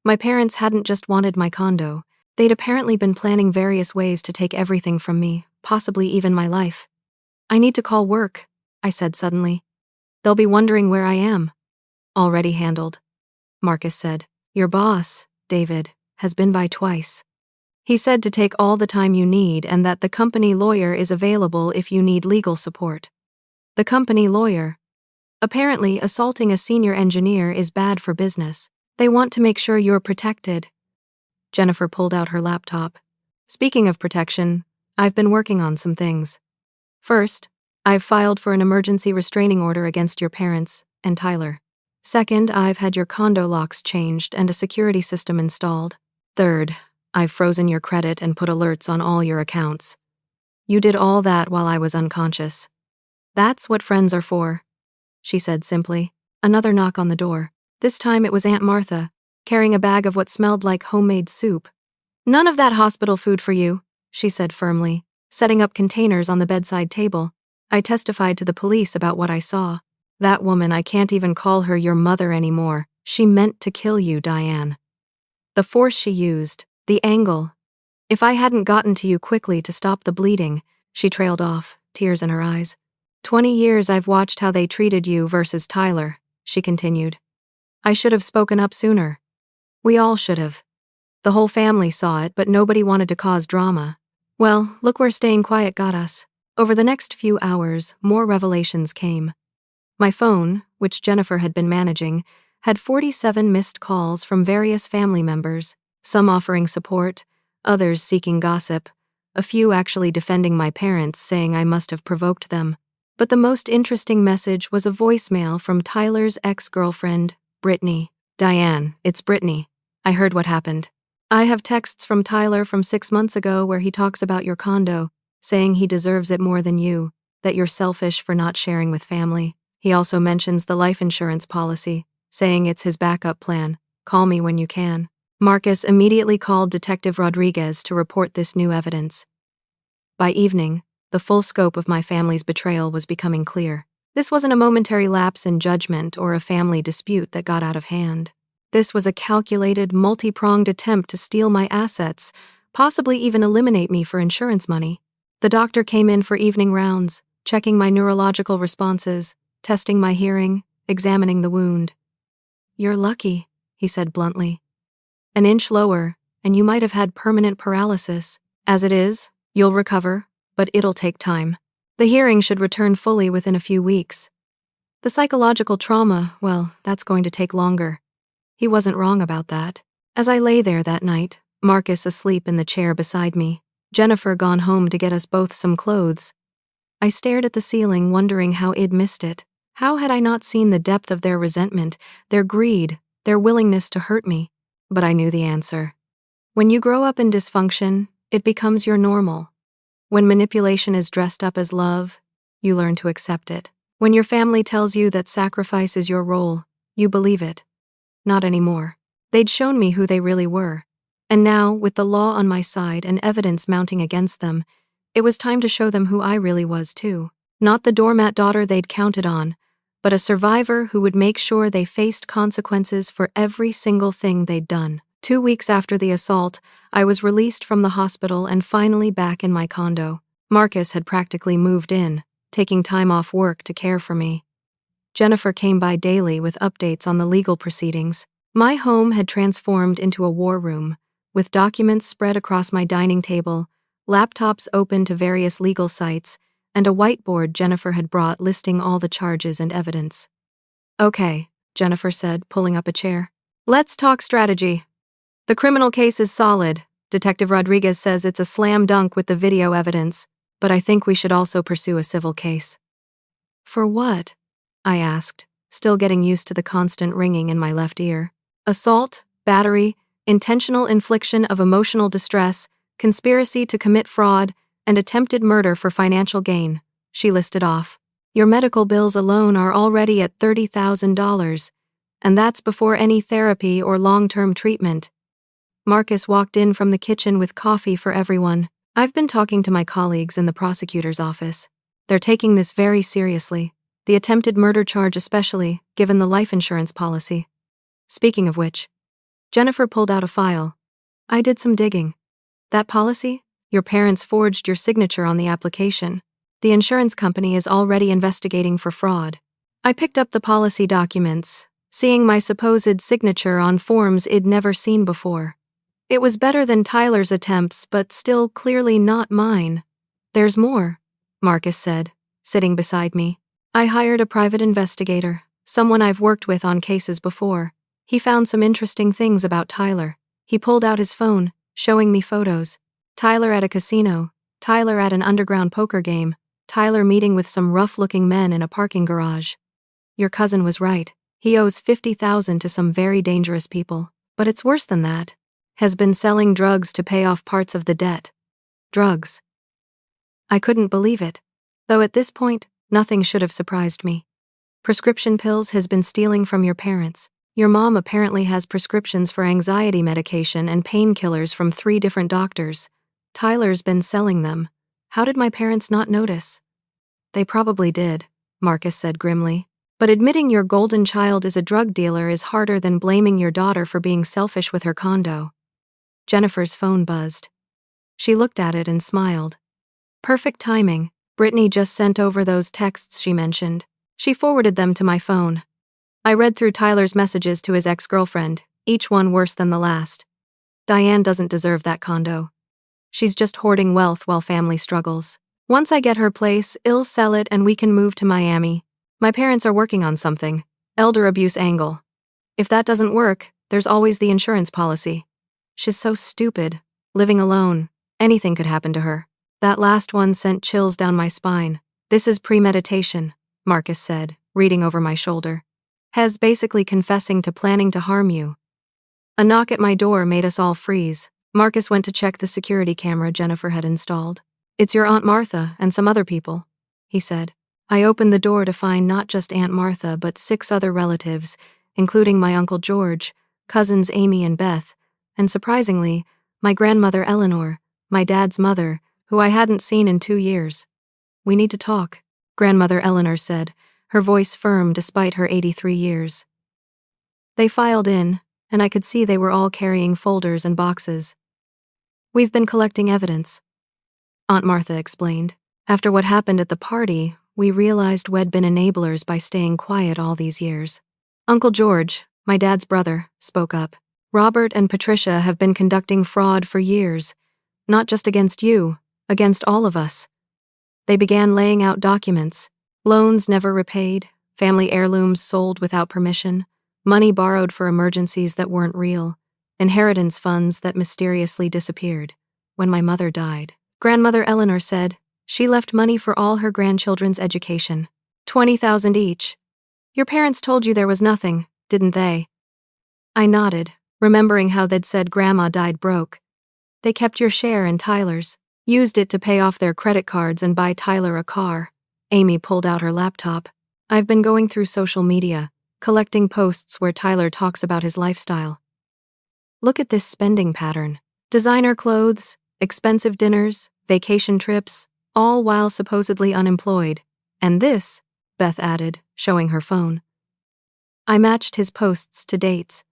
My parents hadn't just wanted my condo. They'd apparently been planning various ways to take everything from me, possibly even my life. I need to call work, I said suddenly. They'll be wondering where I am. Already handled, Marcus said. Your boss, David, has been by twice. He said to take all the time you need and that the company lawyer is available if you need legal support. The company lawyer. Apparently, assaulting a senior engineer is bad for business. They want to make sure you're protected. Jennifer pulled out her laptop. Speaking of protection, I've been working on some things. First, I've filed for an emergency restraining order against your parents and Tyler. Second, I've had your condo locks changed and a security system installed. Third, I've frozen your credit and put alerts on all your accounts. You did all that while I was unconscious. That's what friends are for, she said simply. Another knock on the door. This time it was Aunt Martha, carrying a bag of what smelled like homemade soup. None of that hospital food for you, she said firmly, setting up containers on the bedside table. I testified to the police about what I saw. That woman, I can't even call her your mother anymore. She meant to kill you, Dianne. The force she used, the angle. If I hadn't gotten to you quickly to stop the bleeding, she trailed off, tears in her eyes. 20 years I've watched how they treated you versus Tyler, she continued. I should have spoken up sooner. We all should have. The whole family saw it, but nobody wanted to cause drama. Well, look where staying quiet got us. Over the next few hours, more revelations came. My phone, which Jennifer had been managing, had 47 missed calls from various family members, some offering support, others seeking gossip, a few actually defending my parents, saying I must have provoked them. But the most interesting message was a voicemail from Tyler's ex-girlfriend, Brittany. Dianne, it's Brittany. I heard what happened. I have texts from Tyler from 6 months ago where he talks about your condo, saying he deserves it more than you, that you're selfish for not sharing with family. He also mentions the life insurance policy, saying it's his backup plan. Call me when you can. Marcus immediately called Detective Rodriguez to report this new evidence. By evening, the full scope of my family's betrayal was becoming clear. This wasn't a momentary lapse in judgment or a family dispute that got out of hand. This was a calculated, multi-pronged attempt to steal my assets, possibly even eliminate me for insurance money. The doctor came in for evening rounds, checking my neurological responses, testing my hearing, examining the wound. You're lucky, he said bluntly. An inch lower, and you might have had permanent paralysis. As it is, you'll recover, but it'll take time. The hearing should return fully within a few weeks. The psychological trauma, well, that's going to take longer. He wasn't wrong about that. As I lay there that night, Marcus asleep in the chair beside me, Jennifer gone home to get us both some clothes, I stared at the ceiling, wondering how I'd missed it. How had I not seen the depth of their resentment, their greed, their willingness to hurt me? But I knew the answer. When you grow up in dysfunction, it becomes your normal. When manipulation is dressed up as love, you learn to accept it. When your family tells you that sacrifice is your role, you believe it. Not anymore. They'd shown me who they really were. And now, with the law on my side and evidence mounting against them, it was time to show them who I really was too. Not the doormat daughter they'd counted on, but a survivor who would make sure they faced consequences for every single thing they'd done. 2 weeks after the assault, I was released from the hospital and finally back in my condo. Marcus had practically moved in, taking time off work to care for me. Jennifer came by daily with updates on the legal proceedings. My home had transformed into a war room, with documents spread across my dining table, laptops open to various legal sites, and a whiteboard Jennifer had brought listing all the charges and evidence. Okay, Jennifer said, pulling up a chair. Let's talk strategy. The criminal case is solid. Detective Rodriguez says it's a slam dunk with the video evidence, but I think we should also pursue a civil case. For what? I asked, still getting used to the constant ringing in my left ear. Assault, battery, intentional infliction of emotional distress, conspiracy to commit fraud, and attempted murder for financial gain, she listed off. Your medical bills alone are already at $30,000, and that's before any therapy or long-term treatment. Marcus walked in from the kitchen with coffee for everyone. I've been talking to my colleagues in the prosecutor's office. They're taking this very seriously, the attempted murder charge especially, given the life insurance policy. Speaking of which, Jennifer pulled out a file. I did some digging. That policy? Your parents forged your signature on the application. The insurance company is already investigating for fraud. I picked up the policy documents, seeing my supposed signature on forms I'd never seen before. It was better than Tyler's attempts, but still clearly not mine. There's more, Marcus said, sitting beside me. I hired a private investigator, someone I've worked with on cases before. He found some interesting things about Tyler. He pulled out his phone, showing me photos. Tyler at a casino, Tyler at an underground poker game, Tyler meeting with some rough-looking men in a parking garage. Your cousin was right. He owes $50,000 to some very dangerous people. But it's worse than that. Has been selling drugs to pay off parts of the debt. Drugs. I couldn't believe it. Though at this point, nothing should have surprised me. Prescription pills has been stealing from your parents. Your mom apparently has prescriptions for anxiety medication and painkillers from 3 different doctors. Tyler's been selling them. How did my parents not notice? They probably did, Marcus said grimly. But admitting your golden child is a drug dealer is harder than blaming your daughter for being selfish with her condo. Jennifer's phone buzzed. She looked at it and smiled. Perfect timing. Brittany just sent over those texts she mentioned. She forwarded them to my phone. I read through Tyler's messages to his ex-girlfriend, each one worse than the last. Dianne doesn't deserve that condo. She's just hoarding wealth while family struggles. Once I get her place, I'll sell it and we can move to Miami. My parents are working on something. Elder abuse angle. If that doesn't work, there's always the insurance policy. She's so stupid. Living alone. Anything could happen to her. That last one sent chills down my spine. This is premeditation, Marcus said, reading over my shoulder. Hez basically confessing to planning to harm you. A knock at my door made us all freeze. Marcus went to check the security camera Jennifer had installed. It's your Aunt Martha and some other people, he said. I opened the door to find not just Aunt Martha but 6 other relatives, including my Uncle George, cousins Amy and Beth, and surprisingly, my grandmother Eleanor, my dad's mother, who I hadn't seen in 2 years. We need to talk, Grandmother Eleanor said, her voice firm despite her 83 years. They filed in, and I could see they were all carrying folders and boxes. We've been collecting evidence, Aunt Martha explained. After what happened at the party, we realized we'd been enablers by staying quiet all these years. Uncle George, my dad's brother, spoke up. Robert and Patricia have been conducting fraud for years, not just against you, against all of us. They began laying out documents, loans never repaid, family heirlooms sold without permission, money borrowed for emergencies that weren't real, inheritance funds that mysteriously disappeared. When my mother died, Grandmother Eleanor said she left money for all her grandchildren's education, $20,000 each. Your parents told you there was nothing, didn't they? I nodded, remembering how they'd said Grandma died broke. They kept your share and Tyler's, used it to pay off their credit cards and buy Tyler a car. Amy pulled out her laptop. I've been going through social media, collecting posts where Tyler talks about his lifestyle. Look at this spending pattern. Designer clothes, expensive dinners, vacation trips, all while supposedly unemployed. And this, Beth added, showing her phone. I matched his posts to dates.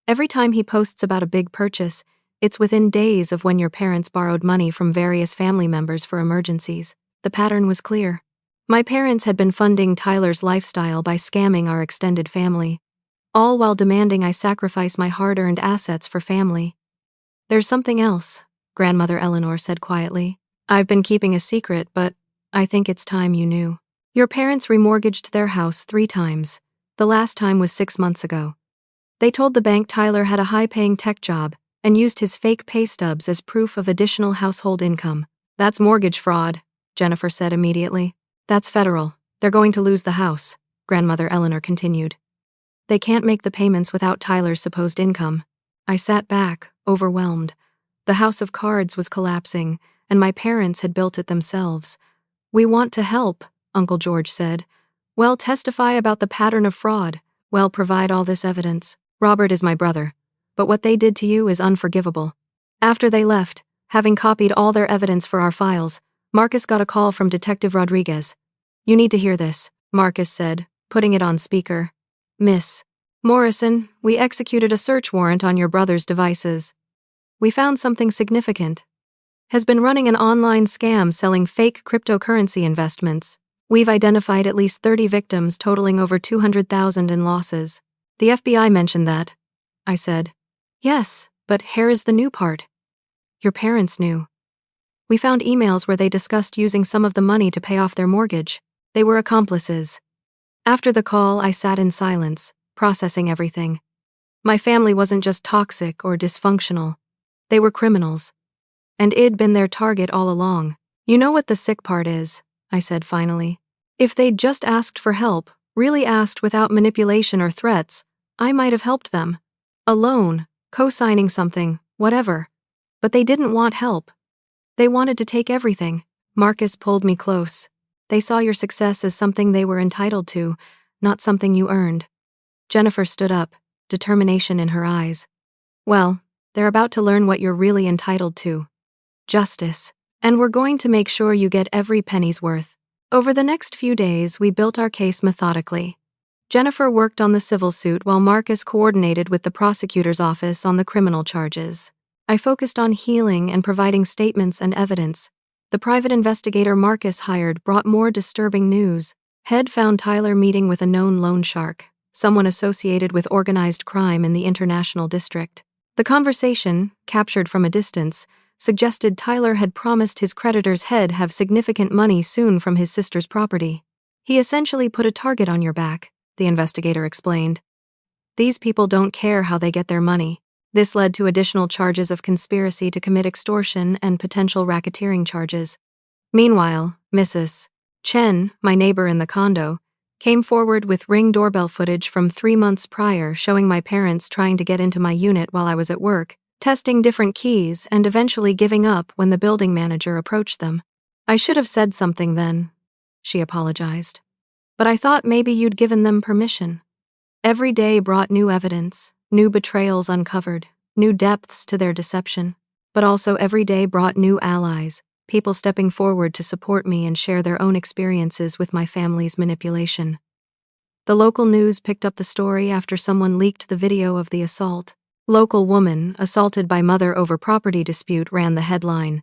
Every time he posts about a big purchase, it's within days of when your parents borrowed money from various family members for emergencies. The pattern was clear. My parents had been funding Tyler's lifestyle by scamming our extended family, all while demanding I sacrifice my hard-earned assets for family. There's something else, Grandmother Eleanor said quietly. I've been keeping a secret, but I think it's time you knew. Your parents remortgaged their house 3 times. The last time was 6 months ago. They told the bank Tyler had a high-paying tech job and used his fake pay stubs as proof of additional household income. That's mortgage fraud, Jennifer said immediately. That's federal. They're going to lose the house, Grandmother Eleanor continued. They can't make the payments without Tyler's supposed income. I sat back, overwhelmed. The house of cards was collapsing, and my parents had built it themselves. We want to help, Uncle George said. Well, testify about the pattern of fraud. Well, provide all this evidence. Robert is my brother, but what they did to you is unforgivable. After they left, having copied all their evidence for our files, Marcus got a call from Detective Rodriguez. You need to hear this, Marcus said, putting it on speaker. Miss Morrison, we executed a search warrant on your brother's devices. We found something significant. Has been running an online scam selling fake cryptocurrency investments. We've identified at least 30 victims totaling over $200,000 in losses. The FBI mentioned that, I said. Yes, but here is the new part. Your parents knew. We found emails where they discussed using some of the money to pay off their mortgage. They were accomplices. After the call, I sat in silence, processing everything. My family wasn't just toxic or dysfunctional. They were criminals. And I'd been their target all along. You know what the sick part is, I said finally. If they'd just asked for help, really asked without manipulation or threats, I might have helped them. A loan, co-signing something, whatever. But they didn't want help. They wanted to take everything. Marcus pulled me close. They saw your success as something they were entitled to, not something you earned. Jennifer stood up, determination in her eyes. Well, they're about to learn what you're really entitled to. Justice. And we're going to make sure you get every penny's worth. Over the next few days, we built our case methodically. Jennifer worked on the civil suit while Marcus coordinated with the prosecutor's office on the criminal charges. I focused on healing and providing statements and evidence. The private investigator Marcus hired brought more disturbing news. Head found Tyler meeting with a known loan shark, someone associated with organized crime in the International District. The conversation, captured from a distance, suggested Tyler had promised his creditor's head have significant money soon from his sister's property. He essentially put a target on your back, the investigator explained. These people don't care how they get their money. This led to additional charges of conspiracy to commit extortion and potential racketeering charges. Meanwhile, Mrs. Chen, my neighbor in the condo, came forward with Ring doorbell footage from 3 months prior showing my parents trying to get into my unit while I was at work, testing different keys and eventually giving up when the building manager approached them. I should have said something then, she apologized. But I thought maybe you'd given them permission. Every day brought new evidence, new betrayals uncovered, new depths to their deception. But also every day brought new allies, people stepping forward to support me and share their own experiences with my family's manipulation. The local news picked up the story after someone leaked the video of the assault. Local woman assaulted by mother over property dispute ran the headline,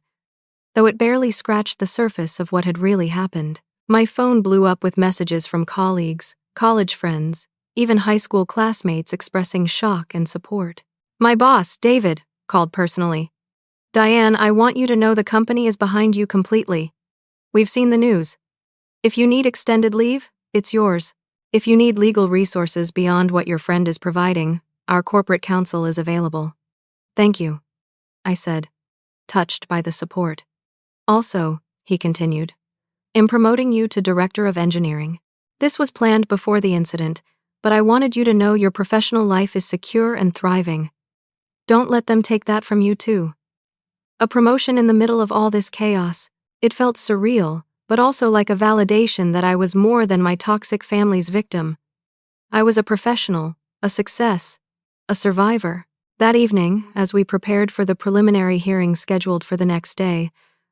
though it barely scratched the surface of what had really happened. My phone blew up with messages from colleagues, college friends, even high school classmates expressing shock and support. My boss, David, called personally. Dianne, I want you to know the company is behind you completely. We've seen the news. If you need extended leave, it's yours. If you need legal resources beyond what your friend is providing, our corporate counsel is available. Thank you, I said, touched by the support. Also, he continued, I'm promoting you to Director of Engineering. This was planned before the incident, but I wanted you to know your professional life is secure and thriving. Don't let them take that from you too. A promotion in the middle of all this chaos, it felt surreal, but also like a validation that I was more than my toxic family's victim. I was a professional, a success, a survivor. That evening, as we prepared for the preliminary hearing scheduled for the next day,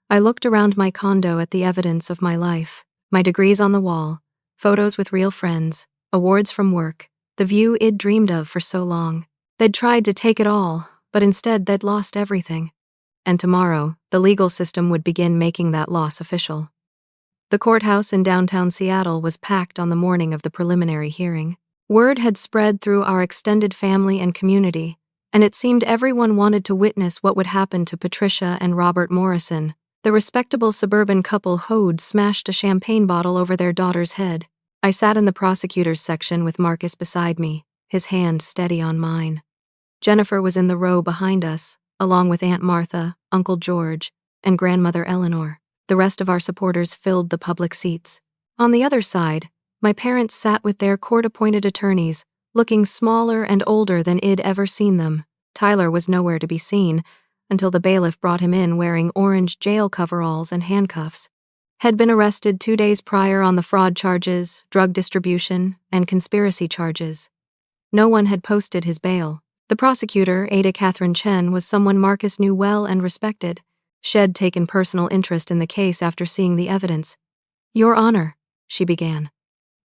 I looked around my condo at the evidence of my life, my degrees on the wall, photos with real friends, awards from work, the view I'd dreamed of for so long. They'd tried to take it all, but instead they'd lost everything. And tomorrow, the legal system would begin making that loss official. The courthouse in downtown Seattle was packed on the morning of the preliminary hearing. Word had spread through our extended family and community, and it seemed everyone wanted to witness what would happen to Patricia and Robert Morrison. The respectable suburban couple who'd smashed a champagne bottle over their daughter's head. I sat in the prosecutor's section with Marcus beside me, his hand steady on mine. Jennifer was in the row behind us, along with Aunt Martha, Uncle George, and Grandmother Eleanor. The rest of our supporters filled the public seats. On the other side, my parents sat with their court-appointed attorneys, looking smaller and older than I'd ever seen them. Tyler was nowhere to be seen, until the bailiff brought him in wearing orange jail coveralls and handcuffs. Had been arrested 2 days prior on the fraud charges, drug distribution, and conspiracy charges. No one had posted his bail. The prosecutor, Ada Catherine Chen, was someone Marcus knew well and respected. She'd taken personal interest in the case after seeing the evidence. Your Honor, she began.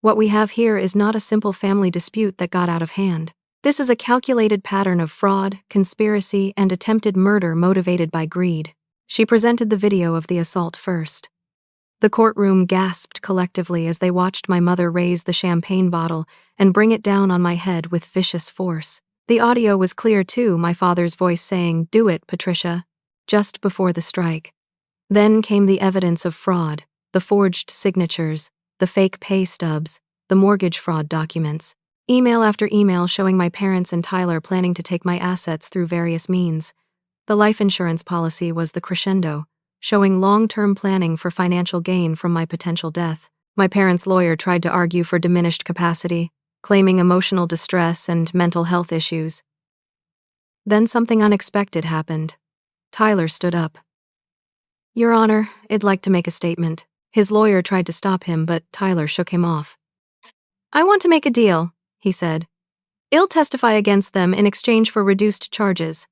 What we have here is not a simple family dispute that got out of hand. This is a calculated pattern of fraud, conspiracy, and attempted murder motivated by greed. She presented the video of the assault first. The courtroom gasped collectively as they watched my mother raise the champagne bottle and bring it down on my head with vicious force. The audio was clear too, my father's voice saying, "Do it, Patricia," just before the strike. Then came the evidence of fraud, the forged signatures, The fake pay stubs, the mortgage fraud documents, email after email showing my parents and Tyler planning to take my assets through various means. The life insurance policy was the crescendo, showing long-term planning for financial gain from my potential death. My parents' lawyer tried to argue for diminished capacity, claiming emotional distress and mental health issues. Then something unexpected happened. Tyler stood up. "Your Honor, I'd like to make a statement." His lawyer tried to stop him, but Tyler shook him off. "I want to make a deal," he said. "I'll testify against them in exchange for reduced charges."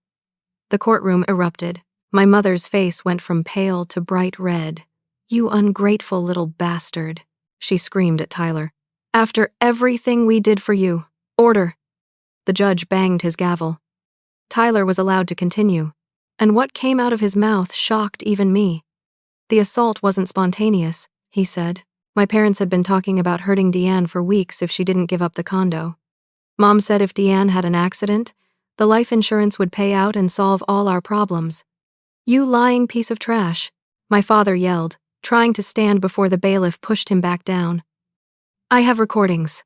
The courtroom erupted. My mother's face went from pale to bright red. "You ungrateful little bastard," she screamed at Tyler. "After everything we did for you. Order." The judge banged his gavel. Tyler was allowed to continue, and what came out of his mouth shocked even me. "The assault wasn't spontaneous," he said. "My parents had been talking about hurting Dianne for weeks if she didn't give up the condo. Mom said if Dianne had an accident, the life insurance would pay out and solve all our problems." "You lying piece of trash," my father yelled, trying to stand before the bailiff pushed him back down. "I have recordings,"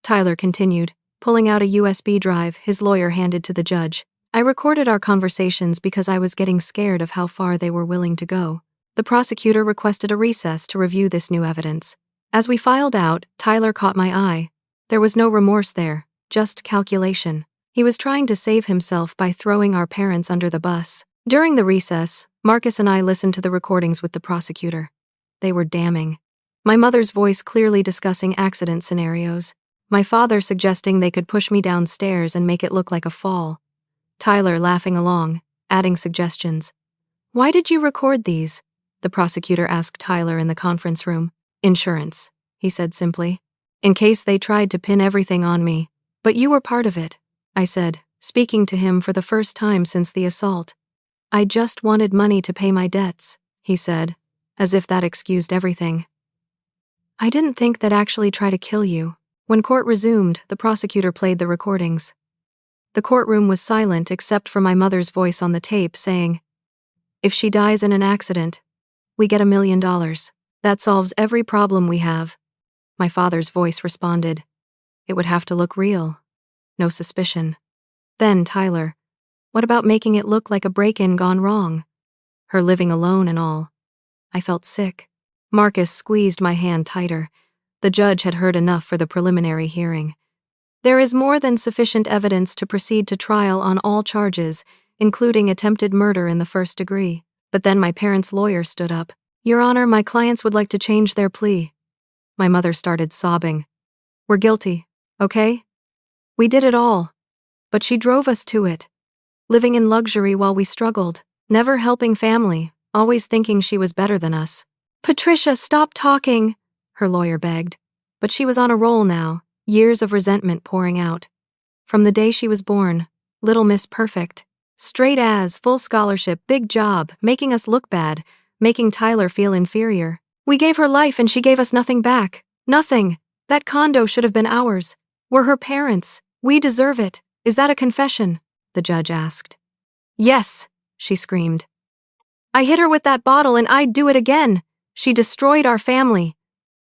Tyler continued, pulling out a USB drive his lawyer handed to the judge. "I recorded our conversations because I was getting scared of how far they were willing to go." The prosecutor requested a recess to review this new evidence. As we filed out, Tyler caught my eye. There was no remorse there, just calculation. He was trying to save himself by throwing our parents under the bus. During the recess, Marcus and I listened to the recordings with the prosecutor. They were damning. My mother's voice clearly discussing accident scenarios. My father suggesting they could push me downstairs and make it look like a fall. Tyler laughing along, adding suggestions. "Why did you record these?" the prosecutor asked Tyler in the conference room. "Insurance," he said simply. "In case they tried to pin everything on me. But you were part of it," I said, speaking to him for the first time since the assault. "I just wanted money to pay my debts," he said, as if that excused everything. "I didn't think they'd actually try to kill you." When court resumed, the prosecutor played the recordings. The courtroom was silent except for my mother's voice on the tape saying, "If she dies in an accident, we get $1 million. That solves every problem we have." My father's voice responded, "It would have to look real. No suspicion." Then Tyler, "What about making it look like a break-in gone wrong? Her living alone and all." I felt sick. Marcus squeezed my hand tighter. The judge had heard enough for the preliminary hearing. "There is more than sufficient evidence to proceed to trial on all charges, including attempted murder in the first degree." But then my parents' lawyer stood up. "Your Honor, my clients would like to change their plea." My mother started sobbing. "We're guilty, okay? We did it all. But she drove us to it. Living in luxury while we struggled, never helping family, always thinking she was better than us." "Patricia, stop talking," her lawyer begged. But she was on a roll now, years of resentment pouring out. From the day she was born, Little Miss Perfect. Straight A's, full scholarship, big job, making us look bad, making Tyler feel inferior. We gave her life and she gave us nothing back. Nothing. That condo should have been ours. We're her parents. We deserve it. Is that a confession?" the judge asked. "Yes," she screamed. "I hit her with that bottle and I'd do it again. She destroyed our family."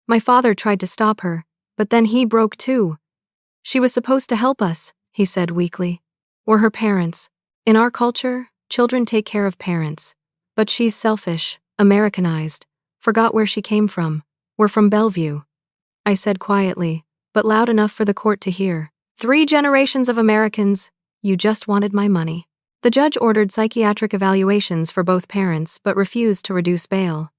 My father tried to stop her, but then he broke too. "She was supposed to help us," he said weakly. "We're her parents. In our culture, children take care of parents. But she's selfish, Americanized, forgot where she came from. We're from Bellevue." I said quietly, but loud enough for the court to hear. 3 generations of Americans. You just wanted my money." The judge ordered psychiatric evaluations for both parents but refused to reduce bail.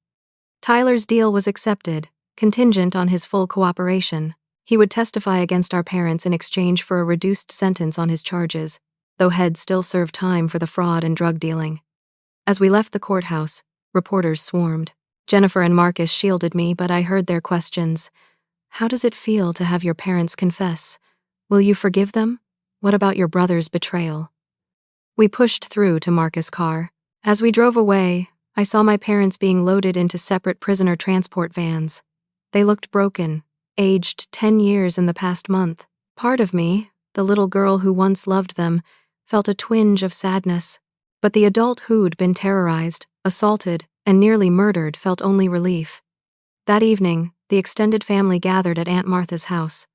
Tyler's deal was accepted, contingent on his full cooperation. He would testify against our parents in exchange for a reduced sentence on his charges, though Head still served time for the fraud and drug dealing. As we left the courthouse, reporters swarmed. Jennifer and Marcus shielded me, but I heard their questions. "How does it feel to have your parents confess? Will you forgive them? What about your brother's betrayal?" We pushed through to Marcus' car. As we drove away, I saw my parents being loaded into separate prisoner transport vans. They looked broken, aged 10 years in the past month. Part of me, the little girl who once loved them, felt a twinge of sadness. But the adult who'd been terrorized, assaulted, and nearly murdered felt only relief. That evening, the extended family gathered at Aunt Martha's house.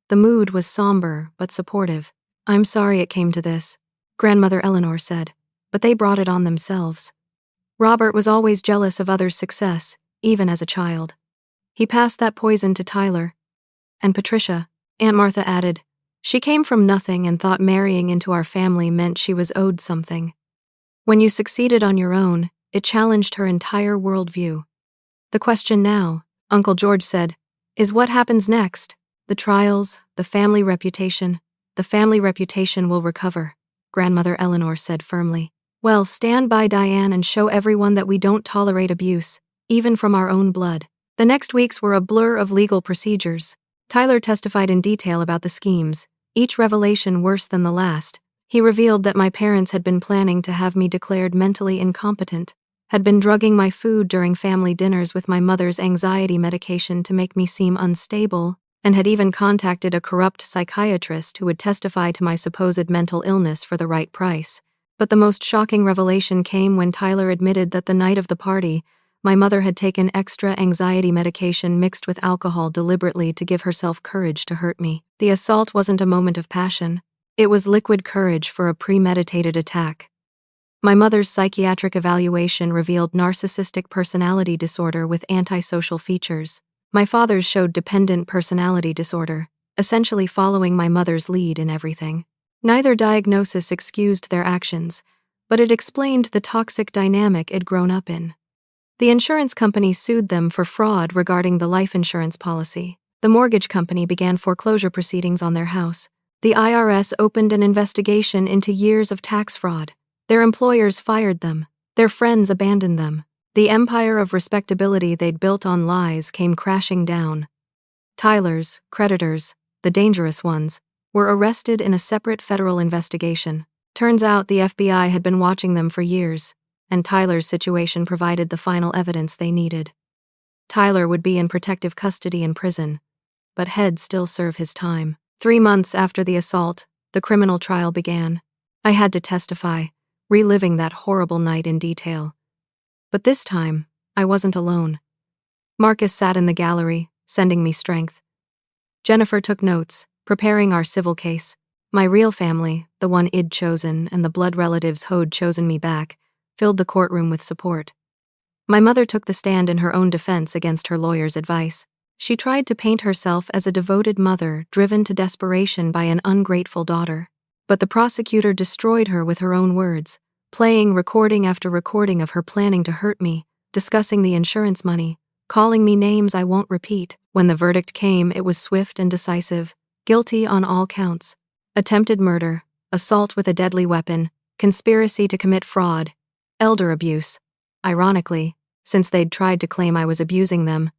The mood was somber but supportive. "I'm sorry it came to this," Grandmother Eleanor said, "but they brought it on themselves." Robert was always jealous of others' success, even as a child. He passed that poison to Tyler. "And Patricia," Aunt Martha added. "She came from nothing and thought marrying into our family meant she was owed something. When you succeeded on your own, it challenged her entire worldview. The question now," Uncle George said, "is what happens next? The trials, the family reputation. The family reputation will recover," Grandmother Eleanor said firmly. "Well, stand by Dianne and show everyone that we don't tolerate abuse, even from our own blood." The next weeks were a blur of legal procedures. Tyler testified in detail about the schemes, each revelation worse than the last. He revealed that my parents had been planning to have me declared mentally incompetent, had been drugging my food during family dinners with my mother's anxiety medication to make me seem unstable, and had even contacted a corrupt psychiatrist who would testify to my supposed mental illness for the right price. But the most shocking revelation came when Tyler admitted that the night of the party, my mother had taken extra anxiety medication mixed with alcohol deliberately to give herself courage to hurt me. The assault wasn't a moment of passion. It was liquid courage for a premeditated attack. My mother's psychiatric evaluation revealed narcissistic personality disorder with antisocial features. My father's showed dependent personality disorder, essentially following my mother's lead in everything. Neither diagnosis excused their actions, but it explained the toxic dynamic it'd grown up in. The insurance company sued them for fraud regarding the life insurance policy. The mortgage company began foreclosure proceedings on their house. The IRS opened an investigation into years of tax fraud. Their employers fired them. Their friends abandoned them. The empire of respectability they'd built on lies came crashing down. Tyler's creditors, the dangerous ones, were arrested in a separate federal investigation. Turns out the FBI had been watching them for years, and Tyler's situation provided the final evidence they needed. Tyler would be in protective custody in prison, but he'd still serve his time. 3 months after the assault, the criminal trial began. I had to testify, reliving that horrible night in detail. But this time, I wasn't alone. Marcus sat in the gallery, sending me strength. Jennifer took notes, preparing our civil case. My real family, the one I'd chosen and the blood relatives who'd chosen me back, filled the courtroom with support. My mother took the stand in her own defense against her lawyer's advice. She tried to paint herself as a devoted mother driven to desperation by an ungrateful daughter. But the prosecutor destroyed her with her own words, playing recording after recording of her planning to hurt me, discussing the insurance money, calling me names I won't repeat. When the verdict came, it was swift and decisive, guilty on all counts. Attempted murder, assault with a deadly weapon, conspiracy to commit fraud, elder abuse, ironically, since they'd tried to claim I was abusing them,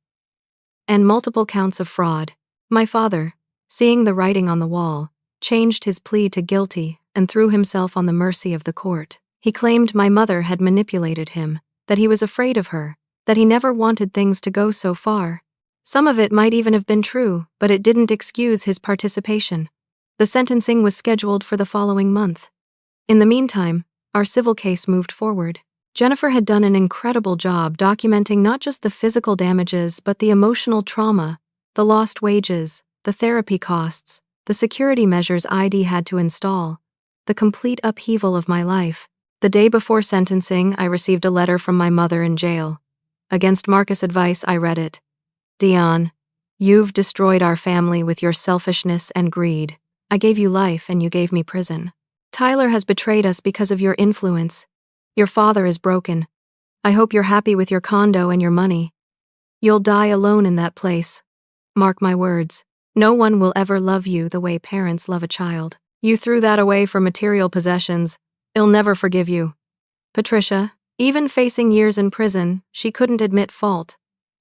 and multiple counts of fraud. My father, seeing the writing on the wall, changed his plea to guilty and threw himself on the mercy of the court. He claimed my mother had manipulated him, that he was afraid of her, that he never wanted things to go so far. Some of it might even have been true, but it didn't excuse his participation. The sentencing was scheduled for the following month. In the meantime, our civil case moved forward. Jennifer had done an incredible job documenting not just the physical damages but the emotional trauma, the lost wages, the therapy costs, the security measures I'd had to install, the complete upheaval of my life. The day before sentencing, I received a letter from my mother in jail. Against Marcus' advice, I read it. "Dianne, you've destroyed our family with your selfishness and greed. I gave you life and you gave me prison. Tyler has betrayed us because of your influence. Your father is broken. I hope you're happy with your condo and your money. You'll die alone in that place. Mark my words. No one will ever love you the way parents love a child. You threw that away for material possessions. I'll never forgive you." Patricia, even facing years in prison, she couldn't admit fault.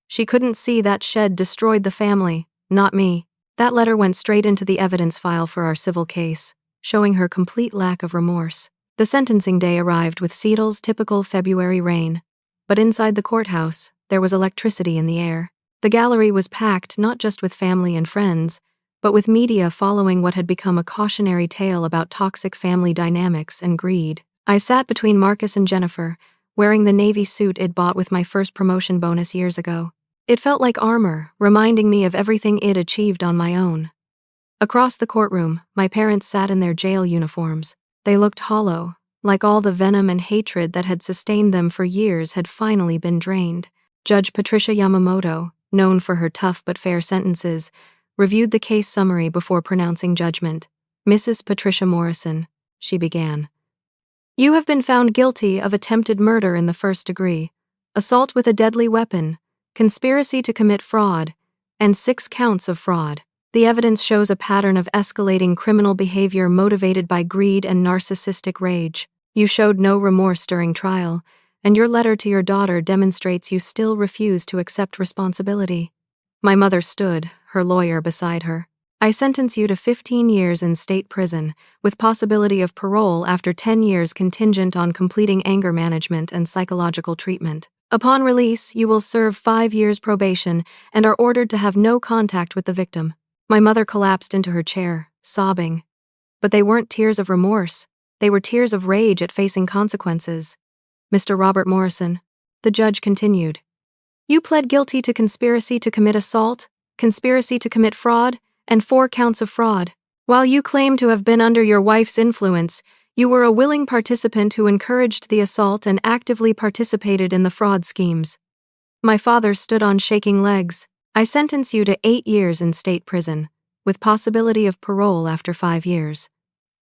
She couldn't see that shed destroyed the family, not me. That letter went straight into the evidence file for our civil case, showing her complete lack of remorse. The sentencing day arrived with Seattle's typical February rain, but inside the courthouse, there was electricity in the air. The gallery was packed not just with family and friends, but with media following what had become a cautionary tale about toxic family dynamics and greed. I sat between Marcus and Jennifer, wearing the navy suit I'd bought with my first promotion bonus years ago. It felt like armor, reminding me of everything I'd achieved on my own. Across the courtroom, my parents sat in their jail uniforms. They looked hollow, like all the venom and hatred that had sustained them for years had finally been drained. Judge Patricia Yamamoto, known for her tough but fair sentences, reviewed the case summary before pronouncing judgment. "Mrs. Patricia Morrison," she began, "you have been found guilty of attempted murder in the first degree, assault with a deadly weapon, conspiracy to commit fraud, and 6 counts of fraud. The evidence shows a pattern of escalating criminal behavior motivated by greed and narcissistic rage. You showed no remorse during trial, and your letter to your daughter demonstrates you still refuse to accept responsibility." My mother stood, her lawyer beside her. "I sentence you to 15 years in state prison, with possibility of parole after 10 years contingent on completing anger management and psychological treatment. Upon release, you will serve 5 years probation and are ordered to have no contact with the victim." My mother collapsed into her chair, sobbing. But they weren't tears of remorse. They were tears of rage at facing consequences. "Mr. Robert Morrison," the judge continued, "you pled guilty to conspiracy to commit assault, conspiracy to commit fraud, and 4 counts of fraud. While you claim to have been under your wife's influence, you were a willing participant who encouraged the assault and actively participated in the fraud schemes." My father stood on shaking legs. "I sentence you to 8 years in state prison, with possibility of parole after 5 years.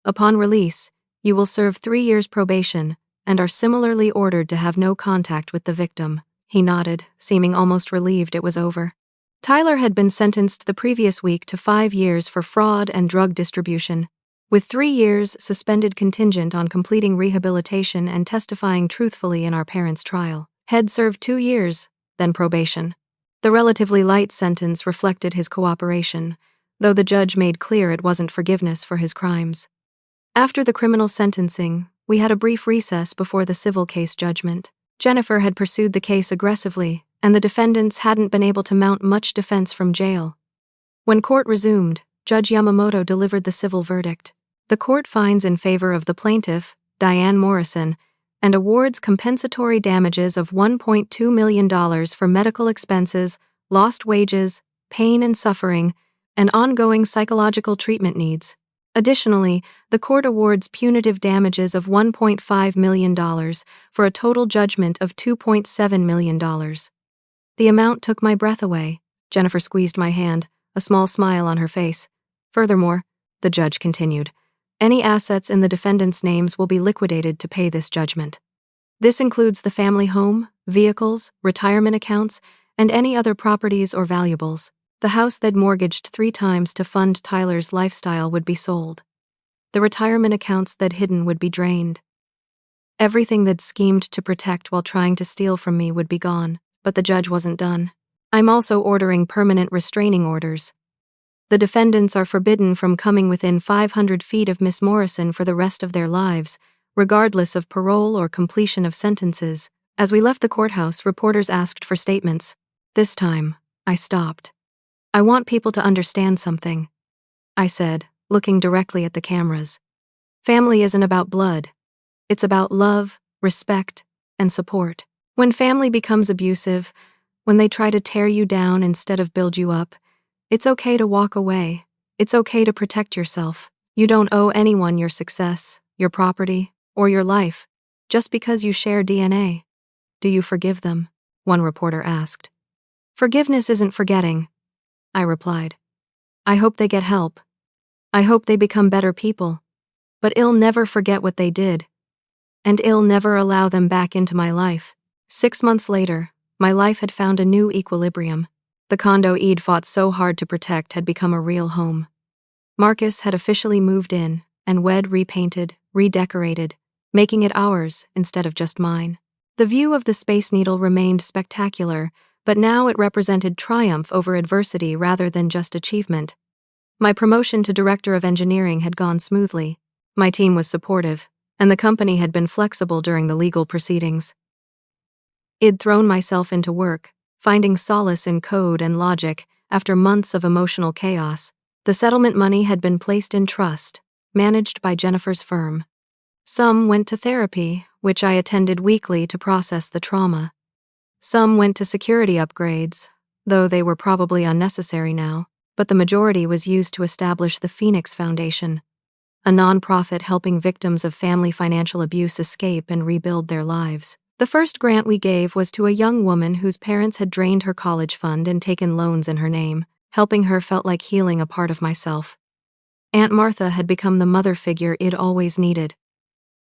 Upon release, you will serve 3 years probation and are similarly ordered to have no contact with the victim." He nodded, seeming almost relieved it was over. Tyler had been sentenced the previous week to 5 years for fraud and drug distribution, with 3 years suspended contingent on completing rehabilitation and testifying truthfully in our parents' trial. Head served 2 years, then probation. The relatively light sentence reflected his cooperation, though the judge made clear it wasn't forgiveness for his crimes. After the criminal sentencing, we had a brief recess before the civil case judgment. Jennifer had pursued the case aggressively, and the defendants hadn't been able to mount much defense from jail. When court resumed, Judge Yamamoto delivered the civil verdict. The court finds in favor of the plaintiff, Dianne Morrison, and awards compensatory damages of $1.2 million for medical expenses, lost wages, pain and suffering, and ongoing psychological treatment needs. Additionally, the court awards punitive damages of $1.5 million for a total judgment of $2.7 million. The amount took my breath away. Jennifer squeezed my hand, a small smile on her face. "Furthermore," the judge continued, "any assets in the defendants' names will be liquidated to pay this judgment. This includes the family home, vehicles, retirement accounts, and any other properties or valuables. The house they'd mortgaged 3 times to fund Tyler's lifestyle would be sold. The retirement accounts they'd hidden would be drained. Everything they'd schemed to protect while trying to steal from me would be gone." But the judge wasn't done. "I'm also ordering permanent restraining orders. The defendants are forbidden from coming within 500 feet of Miss Morrison for the rest of their lives, regardless of parole or completion of sentences." As we left the courthouse, reporters asked for statements. This time, I stopped. "I want people to understand something," I said, looking directly at the cameras. "Family isn't about blood. It's about love, respect, and support. When family becomes abusive, when they try to tear you down instead of build you up, it's okay to walk away. It's okay to protect yourself. You don't owe anyone your success, your property, or your life, just because you share DNA. Do you forgive them?" one reporter asked. "Forgiveness isn't forgetting," I replied. "I hope they get help. I hope they become better people. But I'll never forget what they did. And I'll never allow them back into my life." 6 months later, my life had found a new equilibrium. The condo I'd fought so hard to protect had become a real home. Marcus had officially moved in, and we'd repainted, redecorated, making it ours instead of just mine. The view of the Space Needle remained spectacular, but now it represented triumph over adversity rather than just achievement. My promotion to Director of Engineering had gone smoothly. My team was supportive, and the company had been flexible during the legal proceedings. I'd thrown myself into work, finding solace in code and logic after months of emotional chaos. The settlement money had been placed in trust, managed by Jennifer's firm. Some went to therapy, which I attended weekly to process the trauma. Some went to security upgrades, though they were probably unnecessary now, but the majority was used to establish the Phoenix Foundation, a nonprofit helping victims of family financial abuse escape and rebuild their lives. The first grant we gave was to a young woman whose parents had drained her college fund and taken loans in her name. Helping her felt like healing a part of myself. Aunt Martha had become the mother figure I'd always needed.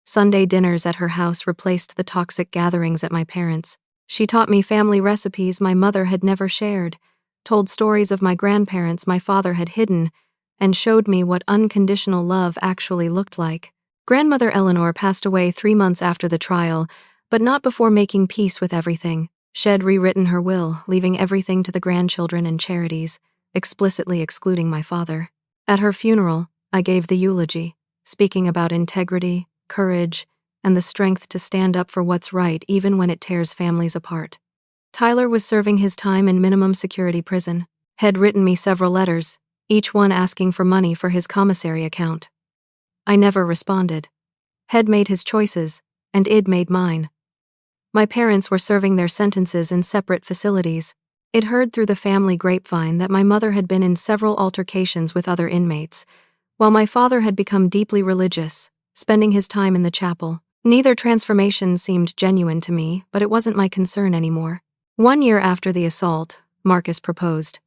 Sunday dinners at her house replaced the toxic gatherings at my parents'. She taught me family recipes my mother had never shared, told stories of my grandparents my father had hidden, and showed me what unconditional love actually looked like. Grandmother Eleanor passed away 3 months after the trial, but not before making peace with everything. She'd rewritten her will, leaving everything to the grandchildren and charities, explicitly excluding my father. At her funeral, I gave the eulogy, speaking about integrity, courage, and the strength to stand up for what's right even when it tears families apart. Tyler was serving his time in minimum security prison. Had written me several letters, each one asking for money for his commissary account. I never responded. Had made his choices, and I'd made mine. My parents were serving their sentences in separate facilities. I'd heard through the family grapevine that my mother had been in several altercations with other inmates, while my father had become deeply religious, spending his time in the chapel. Neither transformation seemed genuine to me, but it wasn't my concern anymore. 1 year after the assault, Marcus proposed.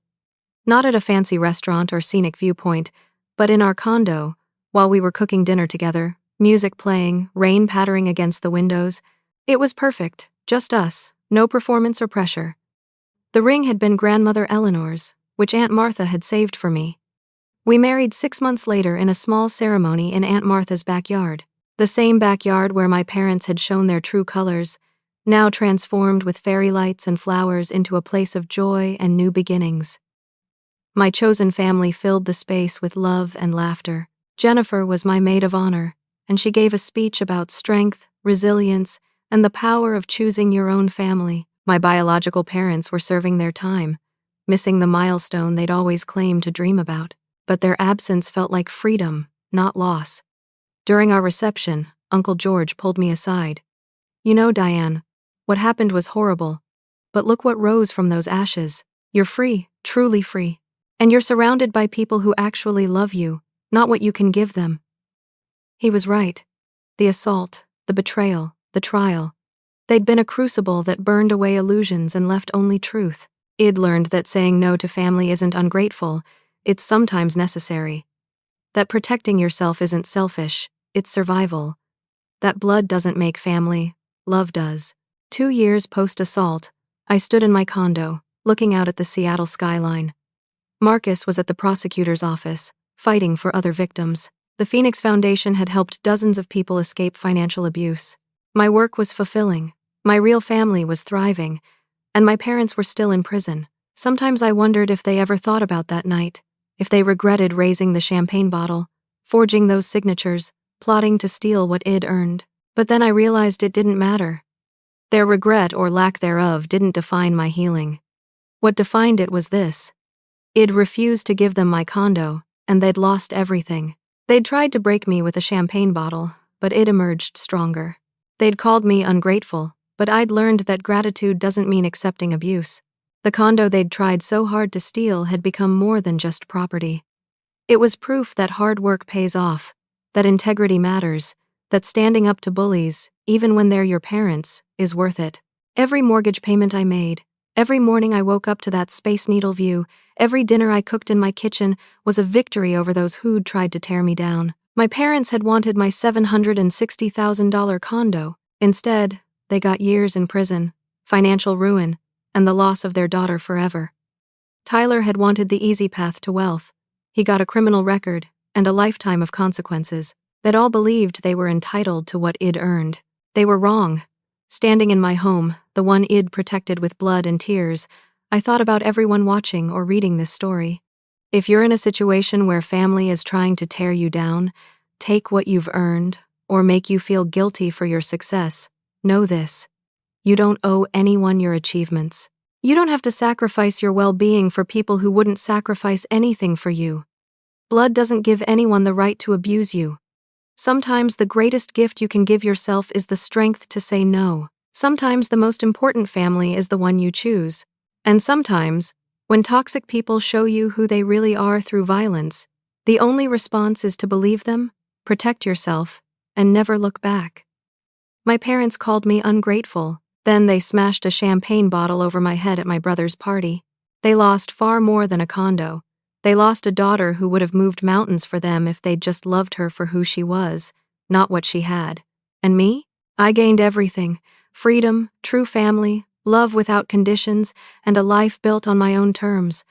Not at a fancy restaurant or scenic viewpoint, but in our condo, while we were cooking dinner together, music playing, rain pattering against the windows. It was perfect, just us, no performance or pressure. The ring had been Grandmother Eleanor's, which Aunt Martha had saved for me. We married 6 months later in a small ceremony in Aunt Martha's backyard, the same backyard where my parents had shown their true colors, now transformed with fairy lights and flowers into a place of joy and new beginnings. My chosen family filled the space with love and laughter. Jennifer was my maid of honor, and she gave a speech about strength, resilience, and the power of choosing your own family. My biological parents were serving their time, missing the milestone they'd always claimed to dream about, but their absence felt like freedom, not loss. During our reception, Uncle George pulled me aside. You know, Dianne, what happened was horrible, but look what rose from those ashes. You're free, truly free. And you're surrounded by people who actually love you, not what you can give them. He was right. The assault, the betrayal, the trial. They'd been a crucible that burned away illusions and left only truth. I'd learned that saying no to family isn't ungrateful, it's sometimes necessary. That protecting yourself isn't selfish, it's survival. That blood doesn't make family, love does. 2 years post-assault, I stood in my condo, looking out at the Seattle skyline. Marcus was at the prosecutor's office, fighting for other victims. The Phoenix Foundation had helped dozens of people escape financial abuse. My work was fulfilling, my real family was thriving, and my parents were still in prison. Sometimes I wondered if they ever thought about that night, if they regretted raising the champagne bottle, forging those signatures, plotting to steal what I'd earned. But then I realized it didn't matter. Their regret or lack thereof didn't define my healing. What defined it was this. I'd refused to give them my condo, and they'd lost everything. They'd tried to break me with a champagne bottle, but I'd emerged stronger. They'd called me ungrateful, but I'd learned that gratitude doesn't mean accepting abuse. The condo they'd tried so hard to steal had become more than just property. It was proof that hard work pays off, that integrity matters, that standing up to bullies, even when they're your parents, is worth it. Every mortgage payment I made, every morning I woke up to that Space Needle view, every dinner I cooked in my kitchen was a victory over those who'd tried to tear me down. My parents had wanted my $760,000 condo. Instead, they got years in prison, financial ruin, and the loss of their daughter forever. Tyler had wanted the easy path to wealth. He got a criminal record and a lifetime of consequences. They'd all believed they were entitled to what I'd earned. They were wrong. Standing in my home, the one I'd protected with blood and tears, I thought about everyone watching or reading this story. If you're in a situation where family is trying to tear you down, take what you've earned, or make you feel guilty for your success, know this. You don't owe anyone your achievements. You don't have to sacrifice your well-being for people who wouldn't sacrifice anything for you. Blood doesn't give anyone the right to abuse you. Sometimes the greatest gift you can give yourself is the strength to say no. Sometimes the most important family is the one you choose, And sometimes, when toxic people show you who they really are through violence, the only response is to believe them, protect yourself, and never look back. My parents called me ungrateful. Then they smashed a champagne bottle over my head at my brother's party. They lost far more than a condo. They lost a daughter who would have moved mountains for them if they'd just loved her for who she was, not what she had. And me? I gained everything: freedom, true family, love without conditions, and a life built on my own terms.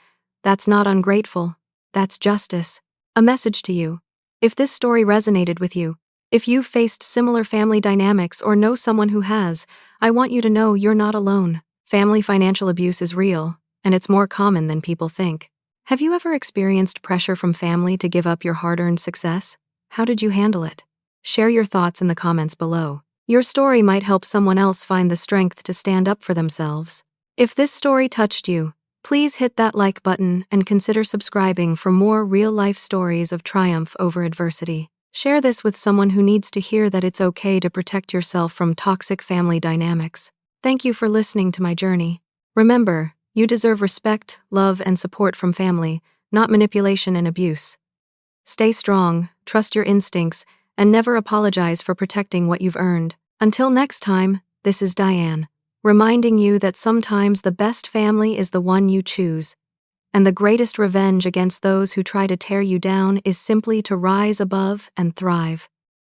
That's not ungrateful. That's justice. A message to you. If this story resonated with you, if you've faced similar family dynamics or know someone who has, I want you to know you're not alone. Family financial abuse is real, and it's more common than people think. Have you ever experienced pressure from family to give up your hard-earned success? How did you handle it? Share your thoughts in the comments below. Your story might help someone else find the strength to stand up for themselves. If this story touched you, please hit that like button and consider subscribing for more real-life stories of triumph over adversity. Share this with someone who needs to hear that it's okay to protect yourself from toxic family dynamics. Thank you for listening to my journey. Remember, you deserve respect, love, and support from family, not manipulation and abuse. Stay strong, trust your instincts, and never apologize for protecting what you've earned. Until next time, this is Dianne, reminding you that sometimes the best family is the one you choose, and the greatest revenge against those who try to tear you down is simply to rise above and thrive.